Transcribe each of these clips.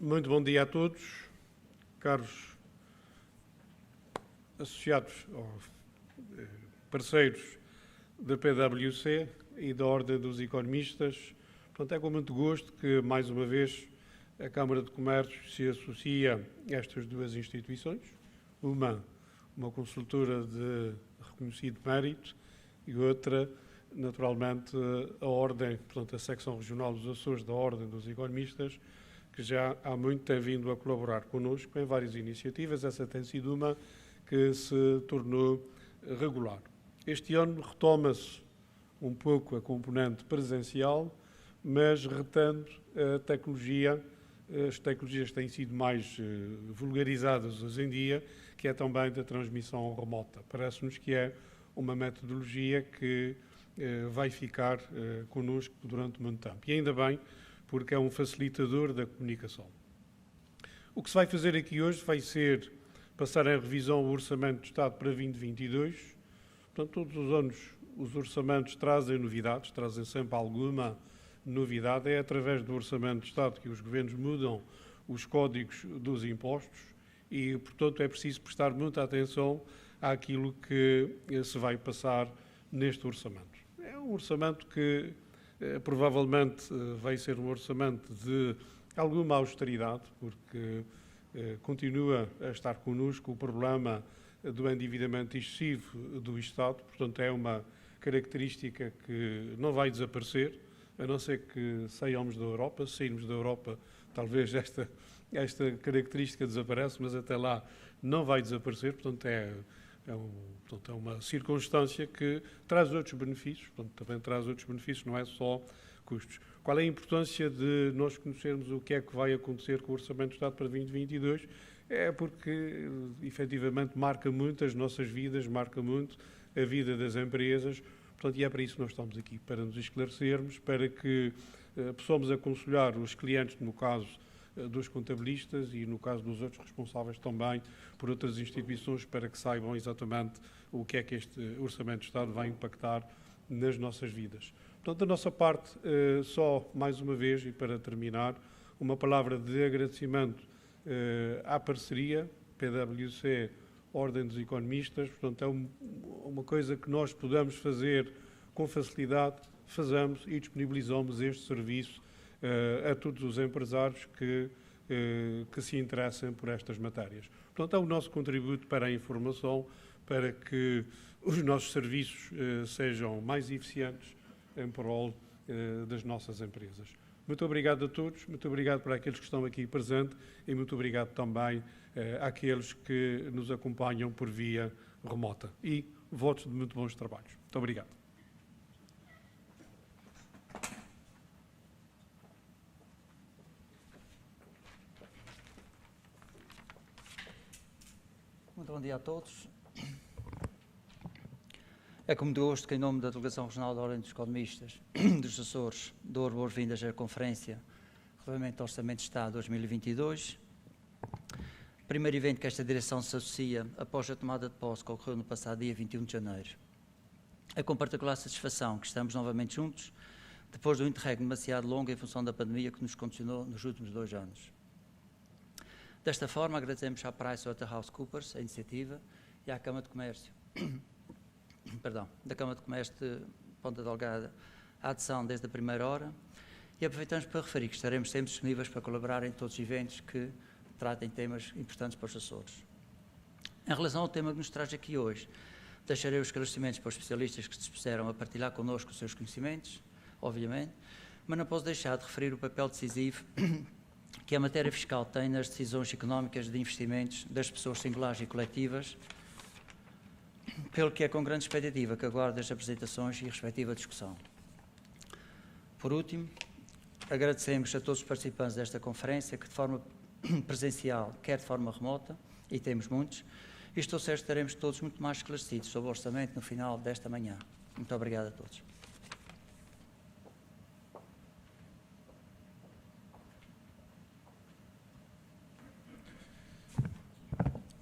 Muito bom dia a todos, caros associados ou parceiros da PwC e da Ordem dos Economistas. Portanto, é com muito gosto que, mais uma vez, a Câmara de Comércio se associa a estas duas instituições, uma consultora de reconhecido mérito e outra, naturalmente, a Ordem, portanto, a Secção Regional dos Açores da Ordem dos Economistas, que já há muito tem vindo a colaborar connosco em várias iniciativas. Essa tem sido uma que se tornou regular. Este ano retoma-se um pouco a componente presencial, mas retendo a tecnologia. As tecnologias têm sido mais vulgarizadas hoje em dia, que é também da transmissão remota. Parece-nos que é uma metodologia que vai ficar connosco durante muito tempo. E ainda bem, porque é um facilitador da comunicação. O que se vai fazer aqui hoje vai ser passar em revisão o Orçamento de Estado para 2022. Portanto, todos os anos os orçamentos trazem novidades, trazem sempre alguma novidade. É através do Orçamento de Estado que os governos mudam os códigos dos impostos e, portanto, é preciso prestar muita atenção àquilo que se vai passar neste orçamento. É um orçamento que provavelmente vai ser um orçamento de alguma austeridade, porque continua a estar connosco o problema do endividamento excessivo do Estado. Portanto, é uma característica que não vai desaparecer, a não ser que saiamos da Europa. Se sairmos da Europa, talvez esta característica desaparece, mas até lá não vai desaparecer. Portanto, é uma circunstância que traz outros benefícios, portanto, também traz outros benefícios, não é só custos. Qual é a importância de nós conhecermos o que é que vai acontecer com o Orçamento do Estado para 2022? É porque, efetivamente, marca muito as nossas vidas, marca muito a vida das empresas, portanto, e é para isso que nós estamos aqui, para nos esclarecermos, para que possamos aconselhar os clientes, no caso dos contabilistas e, no caso dos outros responsáveis também por outras instituições, para que saibam exatamente o que é que este Orçamento de Estado vai impactar nas nossas vidas. Portanto, da nossa parte, só mais uma vez, e para terminar, uma palavra de agradecimento à parceria PwC Ordem dos Economistas. Portanto, é uma coisa que nós podemos fazer com facilidade, fazemos e disponibilizamos este serviço a todos os empresários que se interessem por estas matérias. Portanto, é o nosso contributo para a informação, para que os nossos serviços sejam mais eficientes em prol das nossas empresas. Muito obrigado a todos, muito obrigado para aqueles que estão aqui presentes e muito obrigado também àqueles que nos acompanham por via remota. E votos de muito bons trabalhos. Muito obrigado. Muito bom dia a todos. É com muito gosto que, em nome da Delegação Regional da Ordem dos Economistas dos Açores, dou boas-vindas à Conferência relativamente ao Orçamento de Estado 2022. Primeiro evento que esta direção se associa após a tomada de posse que ocorreu no passado dia 21 de janeiro. É com particular satisfação que estamos novamente juntos, depois de um interregno demasiado longo em função da pandemia que nos condicionou nos últimos 2 anos. Desta forma, agradecemos à PricewaterhouseCoopers a iniciativa e à Câmara de Comércio, da Câmara de Comércio de Ponta Delgada, a adesão desde a primeira hora, e aproveitamos para referir que estaremos sempre disponíveis para colaborar em todos os eventos que tratem temas importantes para os Açores. Em relação ao tema que nos traz aqui hoje, deixarei os esclarecimentos para os especialistas que se dispuseram a partilhar connosco os seus conhecimentos, obviamente, mas não posso deixar de referir o papel decisivo que a matéria fiscal tem nas decisões económicas de investimentos das pessoas singulares e coletivas, pelo que é com grande expectativa que aguardo as apresentações e a respectiva discussão. Por último, agradecemos a todos os participantes desta conferência, que de forma presencial, quer de forma remota, e temos muitos, e estou certo que estaremos todos muito mais esclarecidos sobre o orçamento no final desta manhã. Muito obrigado a todos.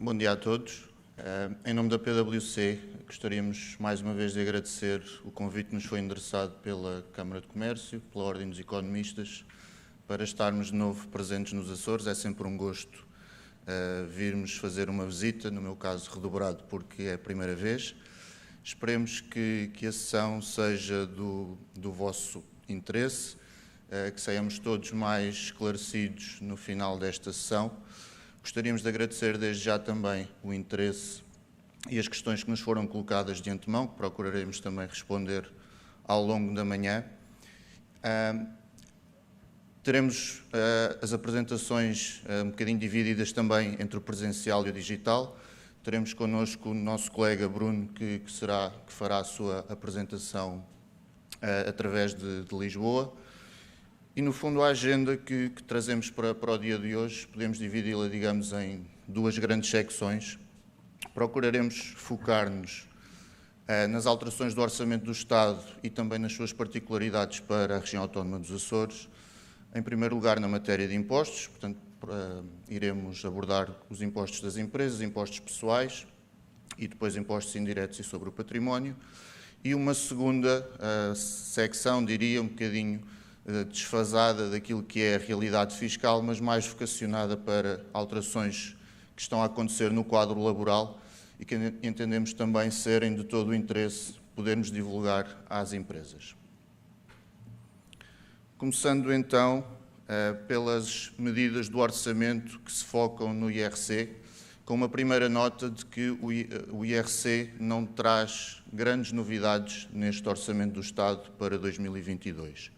Bom dia a todos. Em nome da PwC, gostaríamos mais uma vez de agradecer o convite que nos foi endereçado pela Câmara de Comércio, pela Ordem dos Economistas, para estarmos de novo presentes nos Açores. É sempre um gosto virmos fazer uma visita, no meu caso redobrado, porque é a primeira vez. Esperemos que a sessão seja do vosso interesse, que saiamos todos mais esclarecidos no final desta sessão. Gostaríamos de agradecer desde já também o interesse e as questões que nos foram colocadas de antemão, que procuraremos também responder ao longo da manhã. Teremos as apresentações um bocadinho divididas também entre o presencial e o digital. Teremos connosco o nosso colega Bruno, que fará a sua apresentação através de Lisboa. E, no fundo, a agenda que trazemos para o dia de hoje, podemos dividi-la, digamos, em duas grandes secções. Procuraremos focar-nos nas alterações do Orçamento do Estado e também nas suas particularidades para a região autónoma dos Açores. Em primeiro lugar, na matéria de impostos, portanto, iremos abordar os impostos das empresas, impostos pessoais e depois impostos indiretos e sobre o património. E uma segunda secção, diria, um bocadinho desfasada daquilo que é a realidade fiscal, mas mais vocacionada para alterações que estão a acontecer no quadro laboral e que entendemos também serem de todo o interesse podermos divulgar às empresas. Começando então pelas medidas do orçamento que se focam no IRC, com uma primeira nota de que o IRC não traz grandes novidades neste Orçamento do Estado para 2022.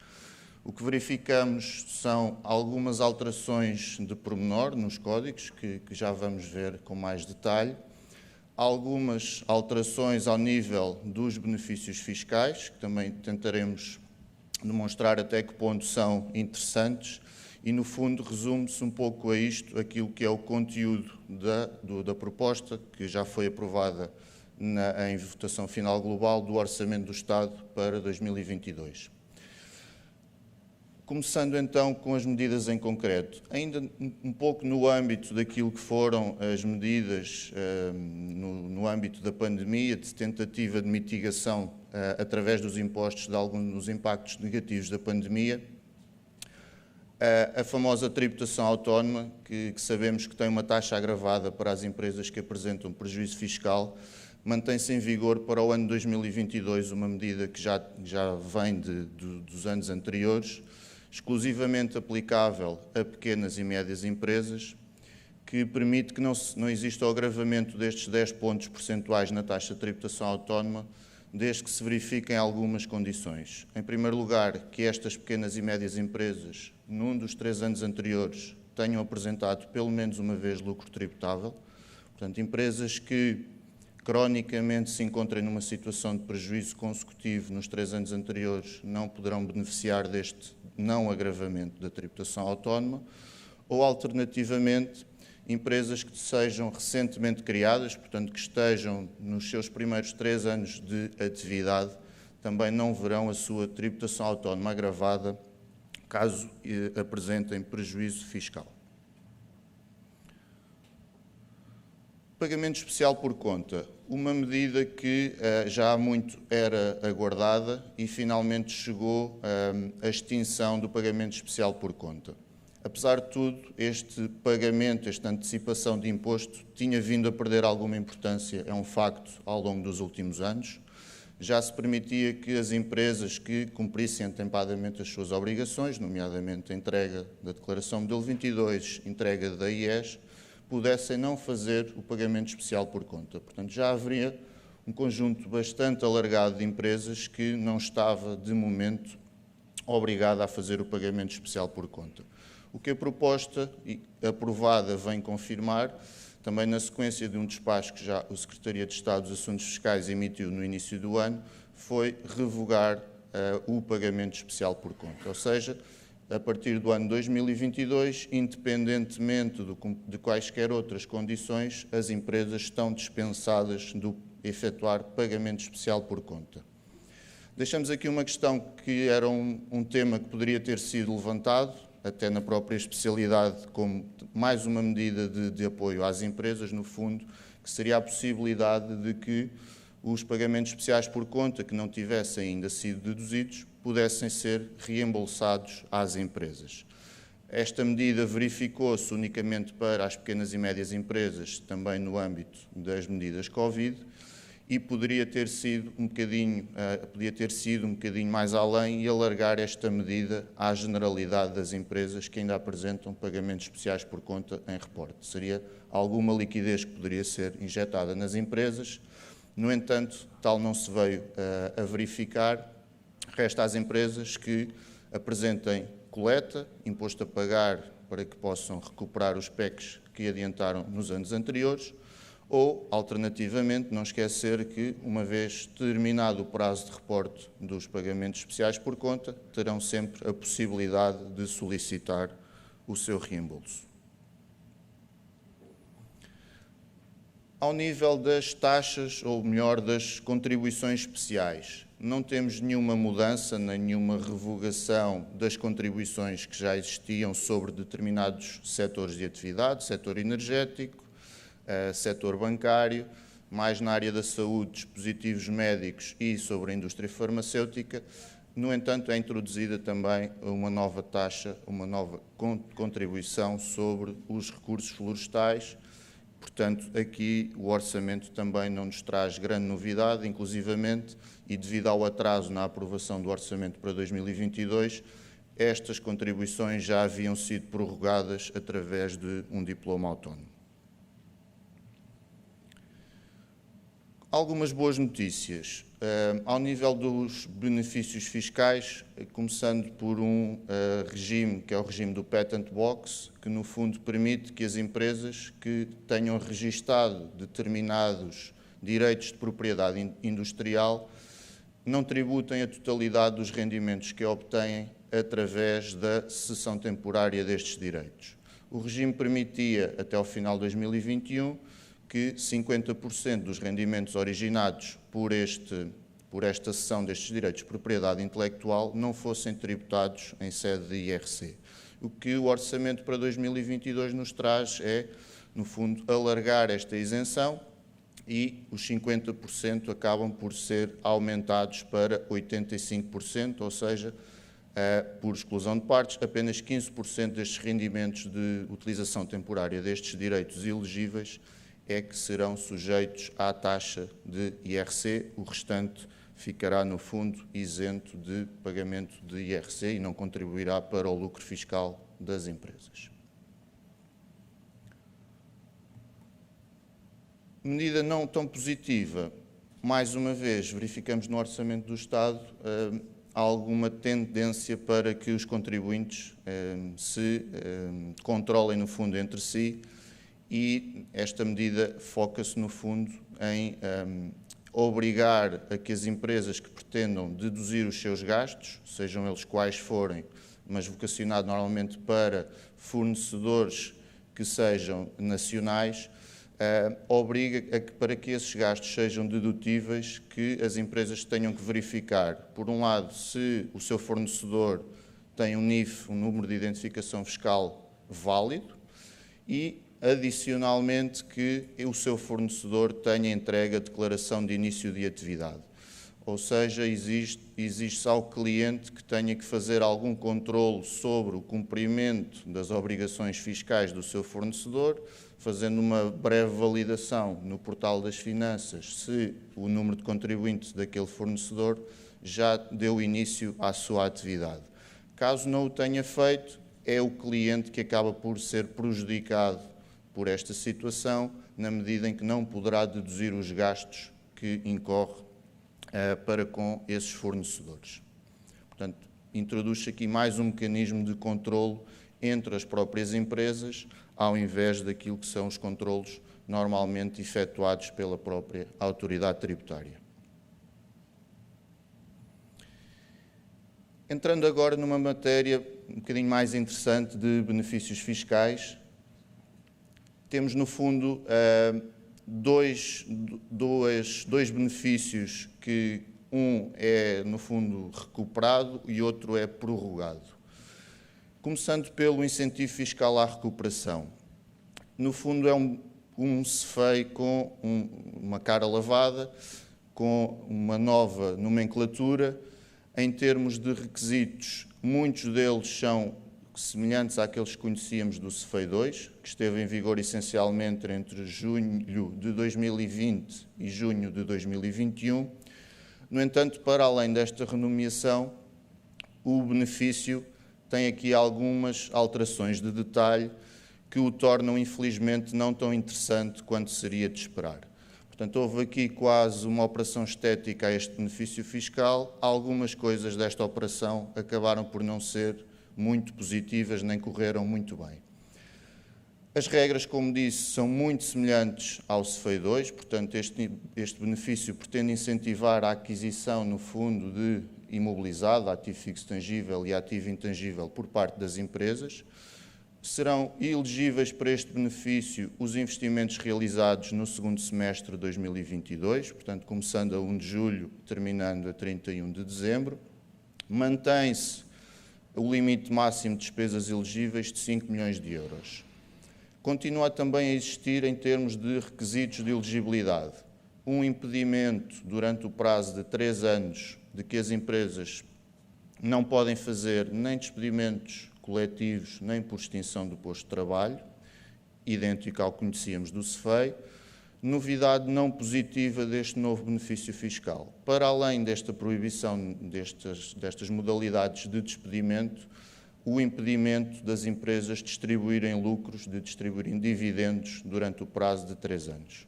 O que verificamos são algumas alterações de pormenor nos códigos, que já vamos ver com mais detalhe, algumas alterações ao nível dos benefícios fiscais, que também tentaremos demonstrar até que ponto são interessantes, e no fundo resume-se um pouco a isto, aquilo que é o conteúdo da proposta, que já foi aprovada em votação final global do Orçamento do Estado para 2022. Começando então com as medidas em concreto, ainda um pouco no âmbito daquilo que foram as medidas no âmbito da pandemia, de tentativa de mitigação através dos impostos de alguns dos impactos negativos da pandemia, a famosa tributação autónoma, que sabemos que tem uma taxa agravada para as empresas que apresentam prejuízo fiscal, mantém-se em vigor para o ano 2022, uma medida que já vem dos anos anteriores, exclusivamente aplicável a pequenas e médias empresas, que permite que não exista o agravamento destes 10 pontos percentuais na taxa de tributação autónoma, desde que se verifiquem algumas condições. Em primeiro lugar, que estas pequenas e médias empresas, num dos 3 anos anteriores, tenham apresentado pelo menos uma vez lucro tributável. Portanto, empresas que cronicamente se encontrem numa situação de prejuízo consecutivo nos 3 anos anteriores não poderão beneficiar deste não agravamento da tributação autónoma, ou, alternativamente, empresas que sejam recentemente criadas, portanto, que estejam nos seus primeiros 3 anos de atividade, também não verão a sua tributação autónoma agravada caso apresentem prejuízo fiscal. Pagamento especial por conta, uma medida que já há muito era aguardada e finalmente chegou à extinção do pagamento especial por conta. Apesar de tudo, este pagamento, esta antecipação de imposto, tinha vindo a perder alguma importância, é um facto, ao longo dos últimos anos. Já se permitia que as empresas que cumprissem atempadamente as suas obrigações, nomeadamente a entrega da Declaração Modelo 22, entrega da IES, pudessem não fazer o pagamento especial por conta. Portanto, já haveria um conjunto bastante alargado de empresas que não estava, de momento, obrigada a fazer o pagamento especial por conta. O que a proposta aprovada vem confirmar, também na sequência de um despacho que já o Secretaria de Estado dos Assuntos Fiscais emitiu no início do ano, foi revogar o pagamento especial por conta. Ou seja, a partir do ano 2022, independentemente de quaisquer outras condições, as empresas estão dispensadas de efetuar pagamento especial por conta. Deixamos aqui uma questão que era um tema que poderia ter sido levantado, até na própria especialidade, como mais uma medida de apoio às empresas, no fundo, que seria a possibilidade de que os pagamentos especiais por conta que não tivessem ainda sido deduzidos pudessem ser reembolsados às empresas. Esta medida verificou-se unicamente para as pequenas e médias empresas, também no âmbito das medidas Covid, e podia ter sido um bocadinho mais além e alargar esta medida à generalidade das empresas que ainda apresentam pagamentos especiais por conta em reporte. Seria alguma liquidez que poderia ser injetada nas empresas. No entanto, tal não se veio a verificar. Resta às empresas que apresentem coleta, imposto a pagar para que possam recuperar os PECs que adiantaram nos anos anteriores, ou, alternativamente, não esquecer que, uma vez terminado o prazo de reporte dos pagamentos especiais por conta, terão sempre a possibilidade de solicitar o seu reembolso. Ao nível das taxas, ou melhor, das contribuições especiais, não temos nenhuma mudança, nem nenhuma revogação das contribuições que já existiam sobre determinados setores de atividade, setor energético, setor bancário, mais na área da saúde, dispositivos médicos e sobre a indústria farmacêutica. No entanto, é introduzida também uma nova taxa, uma nova contribuição sobre os recursos florestais. Portanto, aqui o orçamento também não nos traz grande novidade, inclusivamente, e devido ao atraso na aprovação do orçamento para 2022, estas contribuições já haviam sido prorrogadas através de um diploma autónomo. Algumas boas notícias. Ao nível dos benefícios fiscais, começando por um regime, que é o regime do Patent Box, que no fundo permite que as empresas que tenham registado determinados direitos de propriedade industrial não tributem a totalidade dos rendimentos que obtêm através da cessão temporária destes direitos. O regime permitia, até ao final de 2021, que 50% dos rendimentos originados por esta cessão destes direitos de propriedade intelectual não fossem tributados em sede de IRC. O que o orçamento para 2022 nos traz é, no fundo, alargar esta isenção e os 50% acabam por ser aumentados para 85%, ou seja, por exclusão de partes, apenas 15% destes rendimentos de utilização temporária destes direitos elegíveis é que serão sujeitos à taxa de IRC, o restante ficará, no fundo, isento de pagamento de IRC e não contribuirá para o lucro fiscal das empresas. Medida não tão positiva, mais uma vez, verificamos no Orçamento do Estado alguma tendência para que os contribuintes se controlem, no fundo, entre si, e esta medida foca-se, no fundo, em obrigar a que as empresas que pretendam deduzir os seus gastos, sejam eles quais forem, mas vocacionado normalmente para fornecedores que sejam nacionais, obriga a que, para que esses gastos sejam dedutíveis, que as empresas tenham que verificar, por um lado, se o seu fornecedor tem um NIF, um número de identificação fiscal válido, e adicionalmente que o seu fornecedor tenha entregue a declaração de início de atividade. Ou seja, exige ao cliente que tenha que fazer algum controle sobre o cumprimento das obrigações fiscais do seu fornecedor, fazendo uma breve validação no portal das finanças se o número de contribuintes daquele fornecedor já deu início à sua atividade. Caso não o tenha feito, é o cliente que acaba por ser prejudicado por esta situação, na medida em que não poderá deduzir os gastos que incorre para com esses fornecedores. Portanto, introduz-se aqui mais um mecanismo de controlo entre as próprias empresas, ao invés daquilo que são os controlos normalmente efetuados pela própria autoridade tributária. Entrando agora numa matéria um bocadinho mais interessante de benefícios fiscais, temos, no fundo, dois benefícios que um é, no fundo, recuperado e outro é prorrogado. Começando pelo incentivo fiscal à recuperação. No fundo, é um CEFEI com uma cara lavada, com uma nova nomenclatura. Em termos de requisitos, muitos deles são semelhantes àqueles que conhecíamos do CEFEI 2, que esteve em vigor essencialmente entre junho de 2020 e junho de 2021. No entanto, para além desta renomeação, o benefício tem aqui algumas alterações de detalhe que o tornam, infelizmente, não tão interessante quanto seria de esperar. Portanto, houve aqui quase uma operação estética a este benefício fiscal. Algumas coisas desta operação acabaram por não ser muito positivas, nem correram muito bem. As regras, como disse, são muito semelhantes ao CEFEI 2, portanto, este benefício pretende incentivar a aquisição, no fundo, de imobilizado, ativo fixo tangível e ativo intangível por parte das empresas. Serão elegíveis para este benefício os investimentos realizados no segundo semestre de 2022, portanto, começando a 1 de julho, terminando a 31 de dezembro. Mantém-se o limite máximo de despesas elegíveis de 5 milhões de euros. Continua também a existir, em termos de requisitos de elegibilidade, um impedimento durante o prazo de 3 anos de que as empresas não podem fazer nem despedimentos coletivos, nem por extinção do posto de trabalho, idêntico ao que conhecíamos do CEFEI. Novidade não positiva deste novo benefício fiscal. Para além desta proibição destas modalidades de despedimento, o impedimento das empresas distribuírem lucros, de distribuírem dividendos durante o prazo de 3 anos.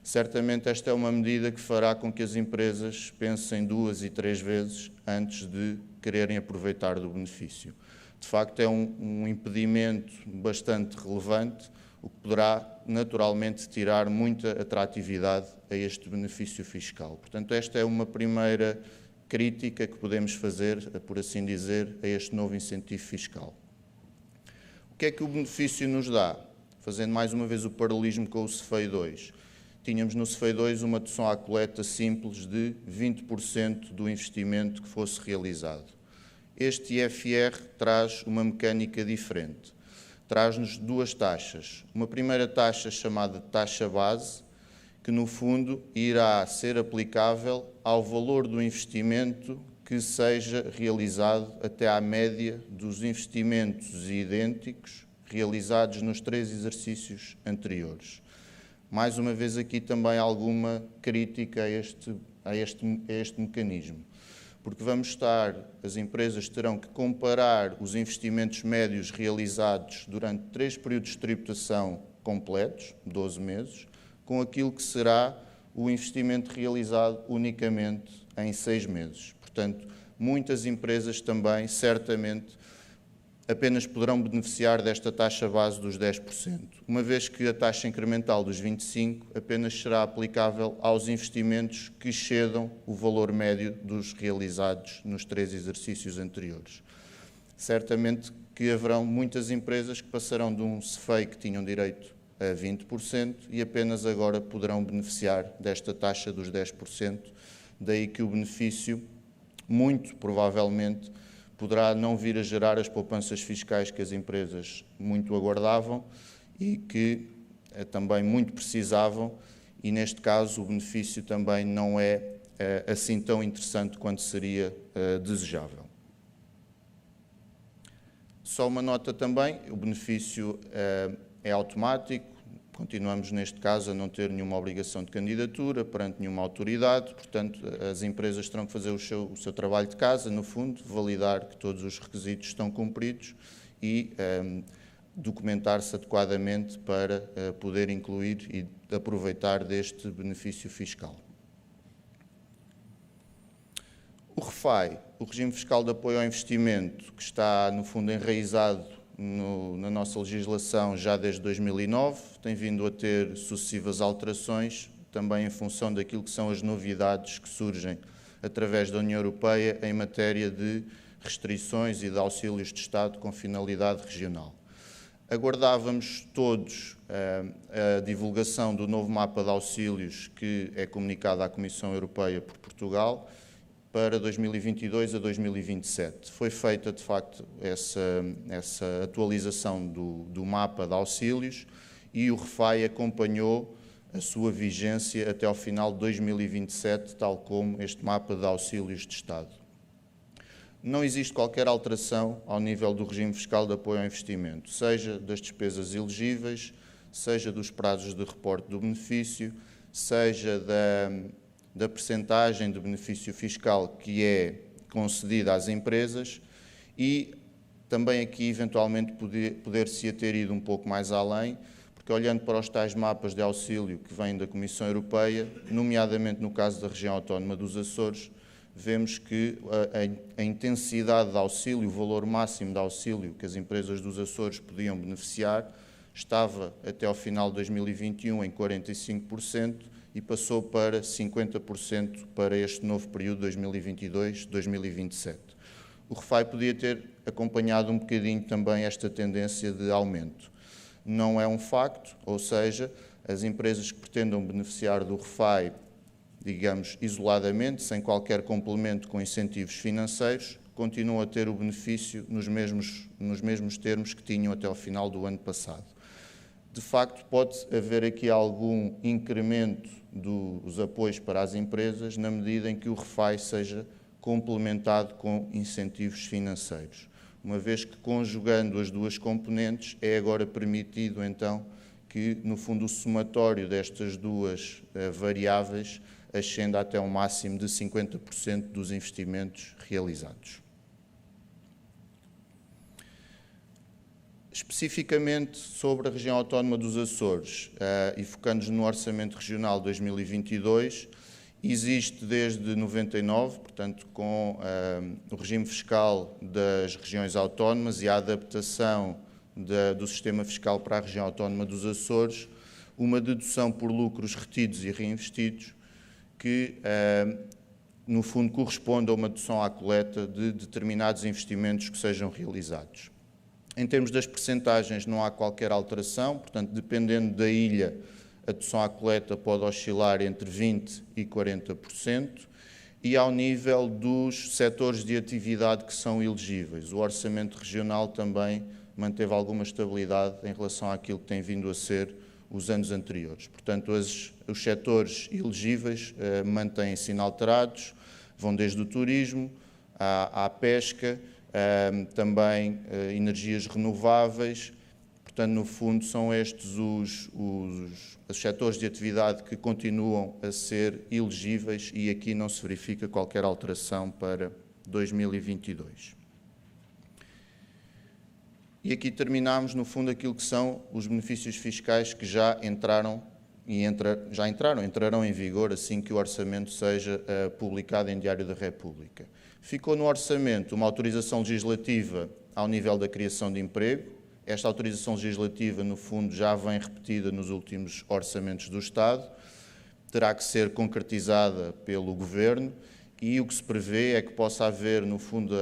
Certamente esta é uma medida que fará com que as empresas pensem 2 e 3 vezes antes de quererem aproveitar do benefício. De facto, é um impedimento bastante relevante, o que poderá naturalmente tirar muita atratividade a este benefício fiscal. Portanto, esta é uma primeira crítica que podemos fazer, por assim dizer, a este novo incentivo fiscal. O que é que o benefício nos dá? Fazendo mais uma vez o paralelismo com o CEFEI 2. Tínhamos no CEFEI 2 uma dedução à coleta simples de 20% do investimento que fosse realizado. Este IFR traz uma mecânica diferente. Traz-nos 2 taxas. Uma primeira taxa chamada taxa base, que no fundo irá ser aplicável ao valor do investimento que seja realizado até à média dos investimentos idênticos realizados nos 3 exercícios anteriores. Mais uma vez aqui também alguma crítica a este mecanismo, porque as empresas terão que comparar os investimentos médios realizados durante 3 períodos de tributação completos, 12 meses, com aquilo que será o investimento realizado unicamente em 6 meses. Portanto, muitas empresas também, certamente, apenas poderão beneficiar desta taxa base dos 10%, uma vez que a taxa incremental dos 25% apenas será aplicável aos investimentos que excedam o valor médio dos realizados nos 3 exercícios anteriores. Certamente que haverão muitas empresas que passarão de um CEFEI que tinham direito a 20% e apenas agora poderão beneficiar desta taxa dos 10%, daí que o benefício, muito provavelmente, poderá não vir a gerar as poupanças fiscais que as empresas muito aguardavam e que também muito precisavam, e neste caso o benefício também não é assim tão interessante quanto seria desejável. Só uma nota também, o benefício é automático, continuamos neste caso a não ter nenhuma obrigação de candidatura perante nenhuma autoridade, portanto as empresas terão que fazer o seu trabalho de casa, no fundo, validar que todos os requisitos estão cumpridos e documentar-se adequadamente para poder incluir e aproveitar deste benefício fiscal. O RFAI, o Regime Fiscal de Apoio ao Investimento, que está no fundo enraizado na nossa legislação já desde 2009, tem vindo a ter sucessivas alterações, também em função daquilo que são as novidades que surgem através da União Europeia em matéria de restrições e de auxílios de Estado com finalidade regional. Aguardávamos todos a divulgação do novo mapa de auxílios que é comunicado à Comissão Europeia por Portugal para 2022 a 2027. Foi feita, de facto, essa atualização do mapa de auxílios e o RFAI acompanhou a sua vigência até ao final de 2027, tal como este mapa de auxílios de Estado. não existe qualquer alteração ao nível do regime fiscal de apoio ao investimento, seja das despesas elegíveis, seja dos prazos de reporte do benefício, seja da percentagem de benefício fiscal que é concedida às empresas e também aqui, eventualmente, poder-se ter ido um pouco mais além, porque olhando para os tais mapas de auxílio que vêm da Comissão Europeia, nomeadamente no caso da região autónoma dos Açores, vemos que a intensidade de auxílio, o valor máximo de auxílio que as empresas dos Açores podiam beneficiar, estava até ao final de 2021 em 45% e passou para 50% para este novo período 2022-2027. O REFAI podia ter acompanhado um bocadinho também esta tendência de aumento. Não é um facto, ou seja, as empresas que pretendam beneficiar do REFAI, digamos, isoladamente, sem qualquer complemento com incentivos financeiros, continuam a ter o benefício nos mesmos termos que tinham até ao final do ano passado. De facto, pode haver aqui algum incremento dos apoios para as empresas na medida em que o REFAI seja complementado com incentivos financeiros, uma vez que, conjugando as duas componentes, é agora permitido, então, que, no fundo, o somatório destas duas variáveis ascenda até um máximo de 50% dos investimentos realizados. Especificamente sobre a região autónoma dos Açores, e focando-nos no Orçamento Regional 2022, existe desde 99, portanto, com o regime fiscal das regiões autónomas e a adaptação do sistema fiscal para a região autónoma dos Açores, uma dedução por lucros retidos e reinvestidos que, no fundo, corresponde a uma dedução à coleta de determinados investimentos que sejam realizados. Em termos das percentagens, não há qualquer alteração, portanto, dependendo da ilha, a dedução à coleta pode oscilar entre 20% e 40%, e ao nível dos setores de atividade que são elegíveis. O Orçamento Regional também manteve alguma estabilidade em relação àquilo que tem vindo a ser os anos anteriores. Portanto, os setores elegíveis mantêm-se inalterados, vão desde o turismo à pesca, também energias renováveis. Portanto, no fundo, são estes os setores de atividade que continuam a ser elegíveis e aqui não se verifica qualquer alteração para 2022. E aqui terminamos, no fundo, aquilo que são os benefícios fiscais que já entrarão entrarão em vigor assim que o orçamento seja publicado em Diário da República. Ficou no orçamento uma autorização legislativa ao nível da criação de emprego. Esta autorização legislativa, no fundo, já vem repetida nos últimos orçamentos do Estado, terá que ser concretizada pelo Governo e o que se prevê é que possa haver, no fundo,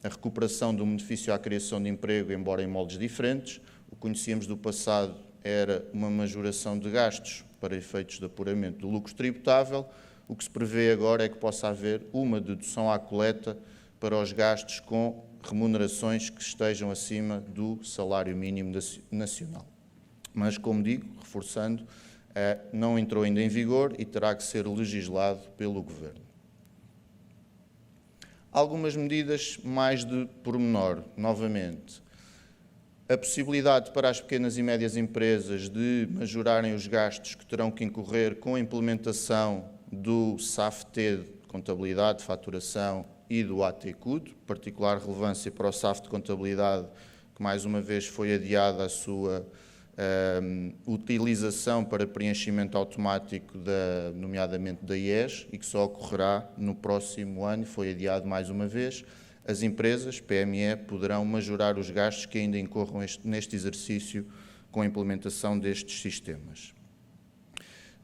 a recuperação do benefício à criação de emprego, embora em moldes diferentes. O que conhecíamos do passado era uma majoração de gastos para efeitos de apuramento do lucro tributável. O que se prevê agora é que possa haver uma dedução à coleta para os gastos com remunerações que estejam acima do salário mínimo nacional. Mas, como digo, reforçando, não entrou ainda em vigor e terá que ser legislado pelo Governo. Algumas medidas mais de pormenor, novamente. A possibilidade para as pequenas e médias empresas de majorarem os gastos que terão que incorrer com a implementação do SAFT de contabilidade, faturação e do AT-CUD, particular relevância para o SAF de contabilidade, que mais uma vez foi adiada a sua utilização para preenchimento automático, nomeadamente da IES, e que só ocorrerá no próximo ano, foi adiado mais uma vez. As empresas, PME, poderão majorar os gastos que ainda incorram neste exercício com a implementação destes sistemas.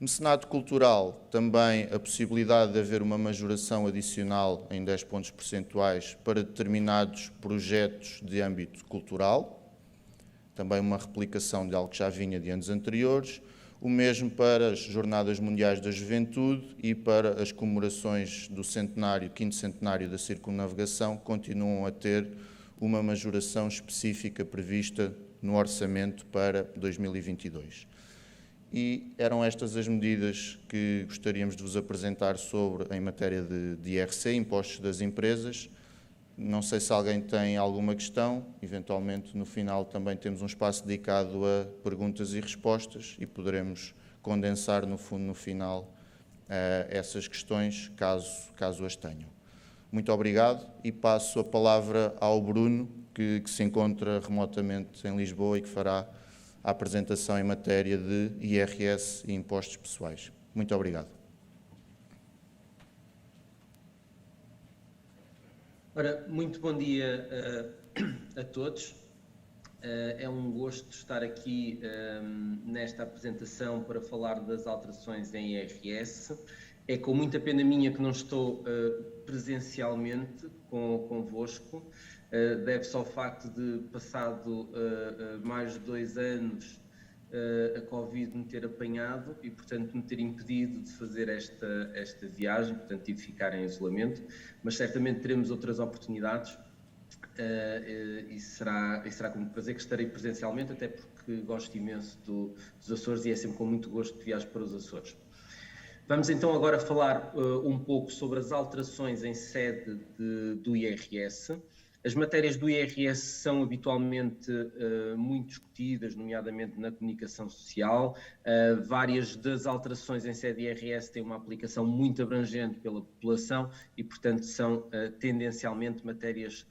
Mecenato cultural, também a possibilidade de haver uma majoração adicional em 10 pontos percentuais para determinados projetos de âmbito cultural, também uma replicação de algo que já vinha de anos anteriores, o mesmo para as Jornadas Mundiais da Juventude e para as comemorações do centenário, quinto centenário da circunnavegação, continuam a ter uma majoração específica prevista no orçamento para 2022. E eram estas as medidas que gostaríamos de vos apresentar em matéria de IRC, Impostos das Empresas. Não sei se alguém tem alguma questão, eventualmente no final também temos um espaço dedicado a perguntas e respostas e poderemos condensar no fundo no final essas questões, caso as tenham. Muito obrigado e passo a palavra ao Bruno, que se encontra remotamente em Lisboa e que fará a apresentação em matéria de IRS e impostos pessoais. Muito obrigado. Ora, muito bom dia a todos. É um gosto estar aqui nesta apresentação para falar das alterações em IRS. É com muita pena minha que não estou presencialmente convosco. Deve-se ao facto de, passado mais de 2 anos, a Covid me ter apanhado e, portanto, me ter impedido de fazer esta viagem, portanto, tive de ficar em isolamento, mas certamente teremos outras oportunidades e será com muito prazer que estarei presencialmente, até porque gosto imenso dos Açores e é sempre com muito gosto que viajo para os Açores. Vamos então agora falar um pouco sobre as alterações em sede do IRS. As matérias do IRS são habitualmente muito discutidas, nomeadamente na comunicação social. Várias das alterações em sede IRS têm uma aplicação muito abrangente pela população e, portanto, são tendencialmente matérias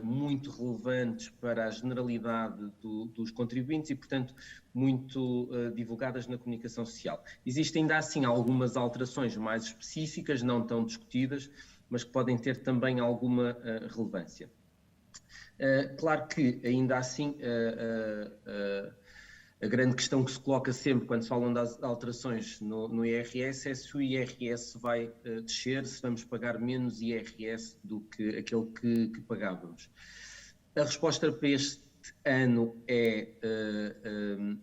muito relevantes para a generalidade dos contribuintes e, portanto, muito divulgadas na comunicação social. Existem ainda assim algumas alterações mais específicas, não tão discutidas, mas que podem ter também alguma relevância. Claro que, ainda assim, a grande questão que se coloca sempre quando se falam das alterações no IRS é se o IRS vai descer, se vamos pagar menos IRS do que aquele que pagávamos. A resposta para este ano é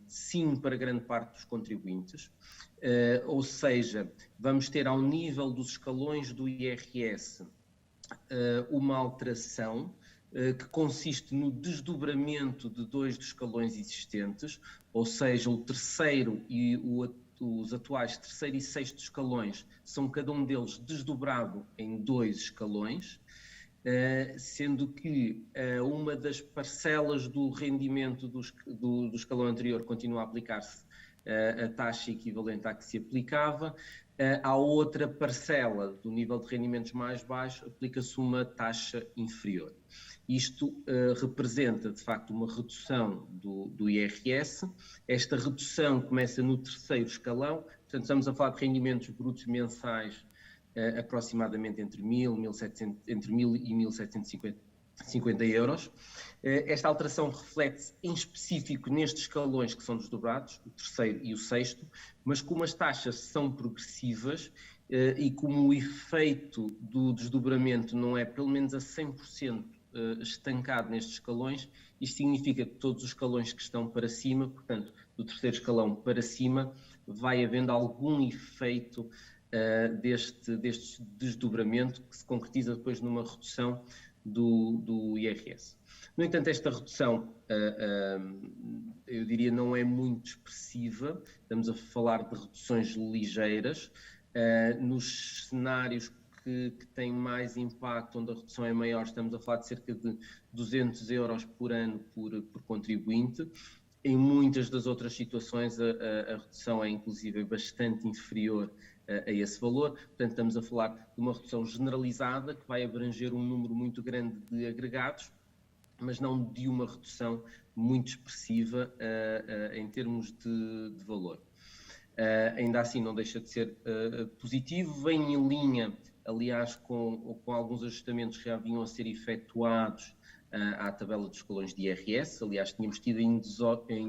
sim para grande parte dos contribuintes. Ou seja, vamos ter ao nível dos escalões do IRS uma alteração que consiste no desdobramento de 2 dos escalões existentes, ou seja, o terceiro e os atuais terceiro e sexto escalões são cada um deles desdobrado em 2 escalões, sendo que uma das parcelas do rendimento do escalão anterior continua a aplicar-se a taxa equivalente à que se aplicava, à outra parcela do nível de rendimentos mais baixo aplica-se uma taxa inferior. Isto representa, de facto, uma redução do IRS. Esta redução começa no terceiro escalão, portanto estamos a falar de rendimentos brutos mensais aproximadamente entre 1.000 e 1.750 euros. Esta alteração reflete-se em específico nestes escalões que são desdobrados, o terceiro e o sexto, mas como as taxas são progressivas e como o efeito do desdobramento não é pelo menos a 100% estancado nestes escalões, isto significa que todos os escalões que estão para cima, portanto, do terceiro escalão para cima, vai havendo algum efeito deste desdobramento que se concretiza depois numa redução do IRS. No entanto, esta redução, eu diria, não é muito expressiva, estamos a falar de reduções ligeiras. Nos cenários que têm mais impacto, onde a redução é maior, estamos a falar de cerca de 200 euros por ano por contribuinte. Em muitas das outras situações, a redução é inclusive bastante inferior a esse valor, portanto estamos a falar de uma redução generalizada que vai abranger um número muito grande de agregados, mas não de uma redução muito expressiva em termos de valor. Ainda assim não deixa de ser positivo, vem em linha, aliás, com alguns ajustamentos que já vinham a ser efetuados à tabela dos escalões de IRS. Aliás, tínhamos tido em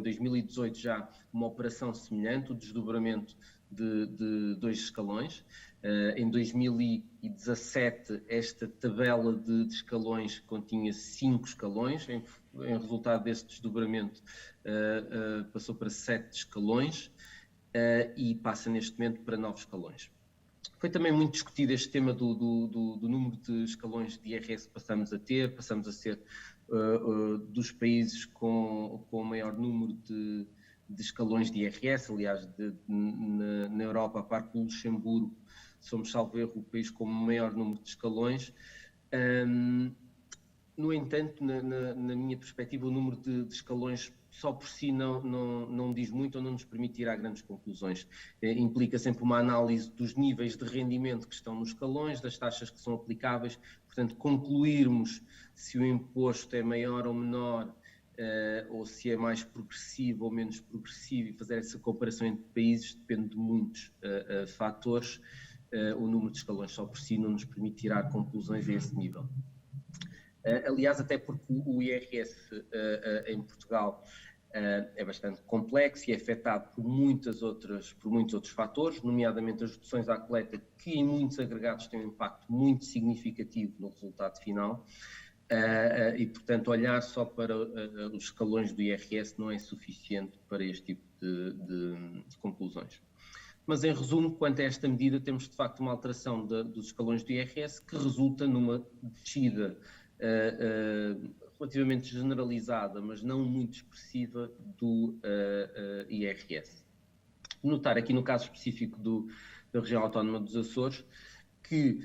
2018 já uma operação semelhante, o desdobramento de 2 escalões. Em 2017, esta tabela de escalões continha 5 escalões. Em resultado desse desdobramento, passou para 7 escalões e passa neste momento para 9 escalões. Foi também muito discutido este tema do número de escalões de IRS que passamos a ser dos países com o maior número de escalões de IRS. Aliás, na Europa, a parte do Luxemburgo, somos, salvo erro, o país com o maior número de escalões. No entanto, na minha perspectiva, o número de escalões só por si não diz muito ou não nos permite tirar grandes conclusões. Implica sempre uma análise dos níveis de rendimento que estão nos escalões, das taxas que são aplicáveis, portanto, concluirmos se o imposto é maior ou menor, ou se é mais progressivo ou menos progressivo, e fazer essa comparação entre países depende de muitos fatores. O número de escalões só por si não nos permite tirar conclusões a esse nível. Aliás, até porque o IRS em Portugal é bastante complexo e é afetado por muitos outros fatores, nomeadamente as reduções à coleta, que em muitos agregados têm um impacto muito significativo no resultado final. E, portanto, olhar só para os escalões do IRS não é suficiente para este tipo de conclusões. Mas, em resumo, quanto a esta medida, temos de facto uma alteração dos escalões do IRS que resulta numa descida relativamente generalizada, mas não muito expressiva, do IRS. Notar aqui no caso específico da região autónoma dos Açores que,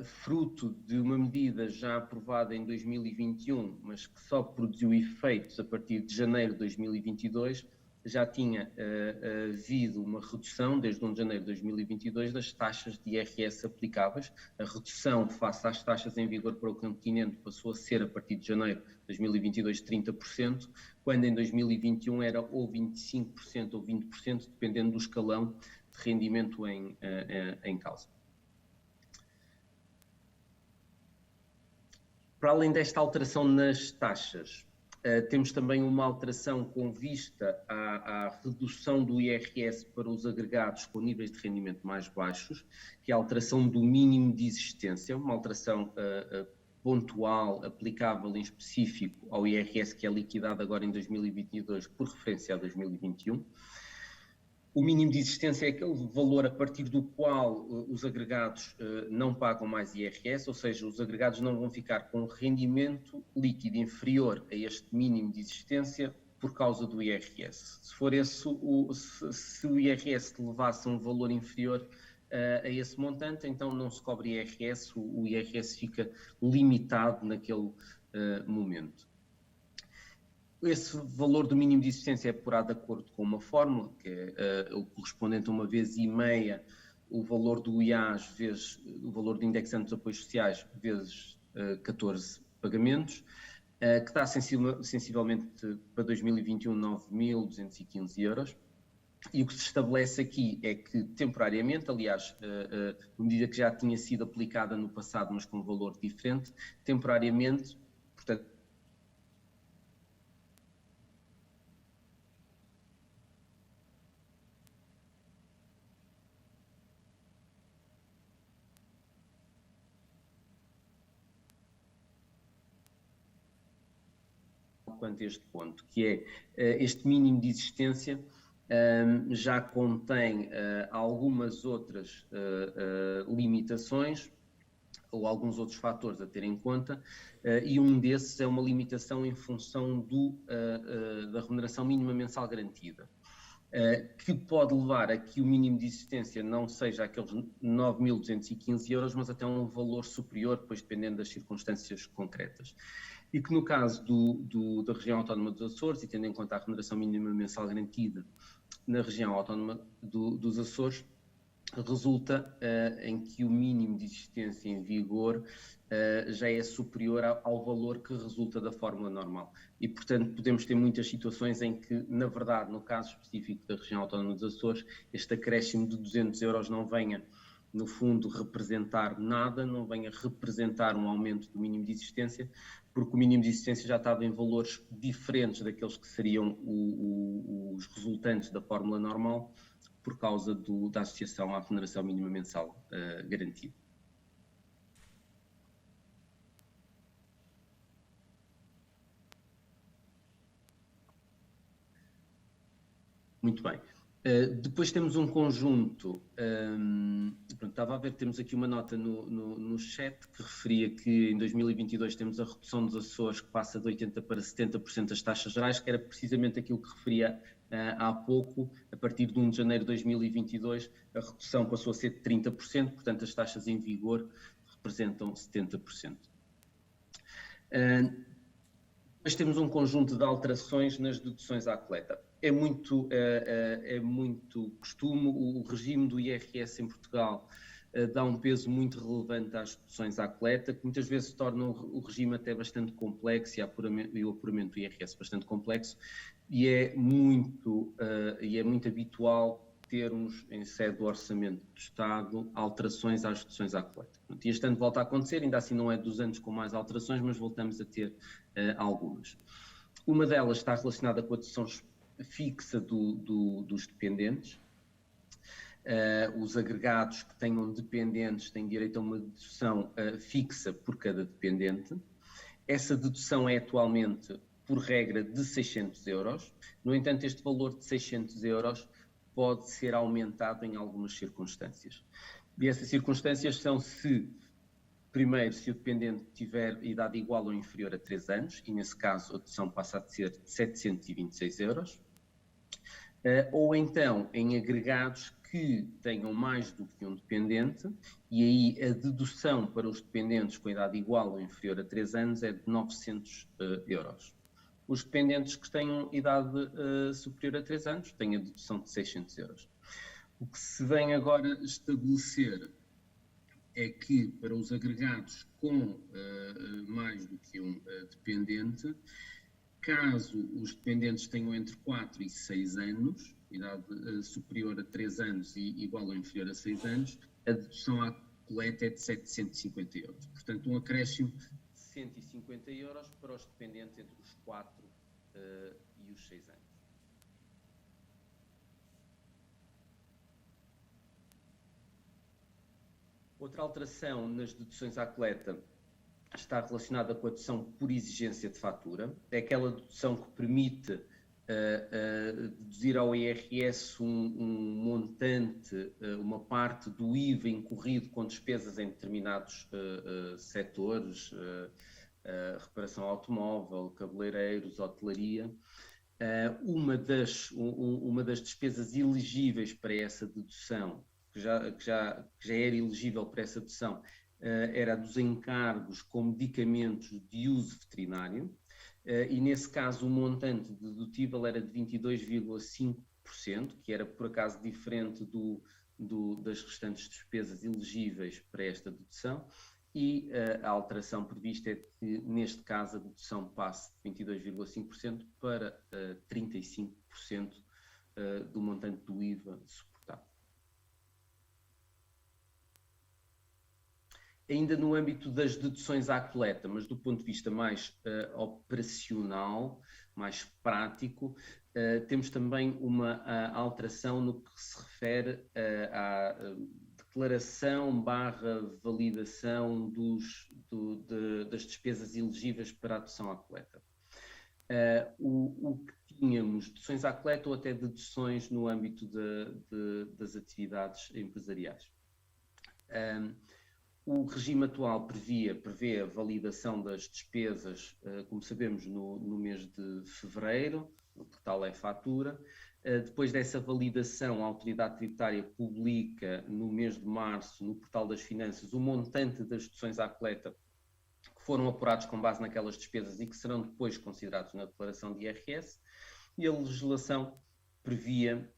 fruto de uma medida já aprovada em 2021, mas que só produziu efeitos a partir de janeiro de 2022, já tinha havido uma redução, desde 1 de janeiro de 2022, das taxas de IRS aplicáveis. A redução face às taxas em vigor para o continente passou a ser, a partir de janeiro de 2022, 30%, quando em 2021 era ou 25% ou 20%, dependendo do escalão de rendimento em causa. Para além desta alteração nas taxas, temos também uma alteração com vista à redução do IRS para os agregados com níveis de rendimento mais baixos, que é a alteração do mínimo de existência, uma alteração pontual, aplicável em específico ao IRS, que é liquidado agora em 2022 por referência a 2021. O mínimo de existência é aquele valor a partir do qual os agregados não pagam mais IRS, ou seja, os agregados não vão ficar com rendimento líquido inferior a este mínimo de existência por causa do IRS. Se for esse, se o IRS levasse a um valor inferior a esse montante, então não se cobre IRS, o IRS fica limitado naquele momento. Esse valor do mínimo de existência é apurado de acordo com uma fórmula, que é o correspondente a 1,5 o valor do IAS vezes o valor do indexante dos apoios sociais vezes 14 pagamentos, que dá sensivelmente para 2021 9.215 euros. E o que se estabelece aqui é que temporariamente, aliás, a medida que já tinha sido aplicada no passado, mas com um valor diferente, temporariamente, portanto, quanto a este ponto, que é este mínimo de existência já contém algumas outras limitações ou alguns outros fatores a ter em conta, e um desses é uma limitação em função da remuneração mínima mensal garantida, que pode levar a que o mínimo de existência não seja aqueles 9.215 euros, mas até um valor superior, depois dependendo das circunstâncias concretas. E que no caso da região autónoma dos Açores, e tendo em conta a remuneração mínima mensal garantida na região autónoma dos Açores, resulta em que o mínimo de existência em vigor já é superior ao valor que resulta da fórmula normal. E, portanto, podemos ter muitas situações em que, na verdade, no caso específico da região autónoma dos Açores, este acréscimo de 200 euros não venha, no fundo, representar nada, não venha representar um aumento do mínimo de existência, porque o mínimo de existência já estava em valores diferentes daqueles que seriam os resultantes da fórmula normal, por causa da associação à remuneração mínima mensal garantida. Muito bem. Depois temos um conjunto, pronto, estava a ver, temos aqui uma nota no chat que referia que em 2022 temos a redução dos Açores que passa de 80% para 70% das taxas gerais, que era precisamente aquilo que referia há pouco. A partir de 1 de janeiro de 2022 a redução passou a ser de 30%, portanto as taxas em vigor representam 70%. Depois temos um conjunto de alterações nas deduções à coleta. É muito costume, o regime do IRS em Portugal dá um peso muito relevante às deduções à coleta, que muitas vezes torna o regime até bastante complexo e o apuramento do IRS bastante complexo, e é muito habitual termos, em sede do Orçamento do Estado, alterações às deduções à coleta. E este ano volta a acontecer, ainda assim não é dos anos com mais alterações, mas voltamos a ter algumas. Uma delas está relacionada com a dedução fixa dos dependentes. Os agregados que tenham dependentes têm direito a uma dedução fixa por cada dependente. Essa dedução é atualmente, por regra, de 600 euros. No entanto, este valor de 600 euros pode ser aumentado em algumas circunstâncias. E essas circunstâncias são primeiro, se o dependente tiver idade igual ou inferior a 3 anos, e nesse caso a dedução passa a ser de 726 euros, ou então em agregados que tenham mais do que um dependente, e aí a dedução para os dependentes com idade igual ou inferior a 3 anos é de 900 euros. Os dependentes que tenham idade superior a 3 anos têm a dedução de 600 euros. O que se vem agora estabelecer é que para os agregados com mais do que um dependente, caso os dependentes tenham entre 4 e 6 anos, idade superior a 3 anos e igual ou inferior a 6 anos, a dedução à coleta é de 750 euros. Portanto, um acréscimo de 150 euros para os dependentes entre os 4 e os 6 anos. Outra alteração nas deduções à coleta está relacionada com a dedução por exigência de fatura. É aquela dedução que permite deduzir ao IRS um montante, uma parte do IVA incorrido com despesas em determinados setores, reparação automóvel, cabeleireiros, hotelaria. Uma das despesas elegíveis para essa dedução, que já era elegível para essa dedução, era a dos encargos com medicamentos de uso veterinário, e nesse caso o montante dedutível era de 22,5%, que era por acaso diferente das restantes despesas elegíveis para esta dedução, e a alteração prevista é que neste caso a dedução passe de 22,5% para 35% do montante do IVA suportado. Ainda no âmbito das deduções à coleta, mas do ponto de vista mais operacional, mais prático, temos também uma alteração no que se refere à declaração / validação das despesas elegíveis para a dedução à coleta. O que tínhamos, deduções à coleta ou até deduções no âmbito das atividades empresariais. O regime atual prevê a validação das despesas, como sabemos, no mês de fevereiro, no portal e-fatura. Depois dessa validação, a autoridade tributária publica no mês de março, no portal das finanças, o montante das deduções à coleta que foram apurados com base naquelas despesas e que serão depois considerados na declaração de IRS. E a legislação prevê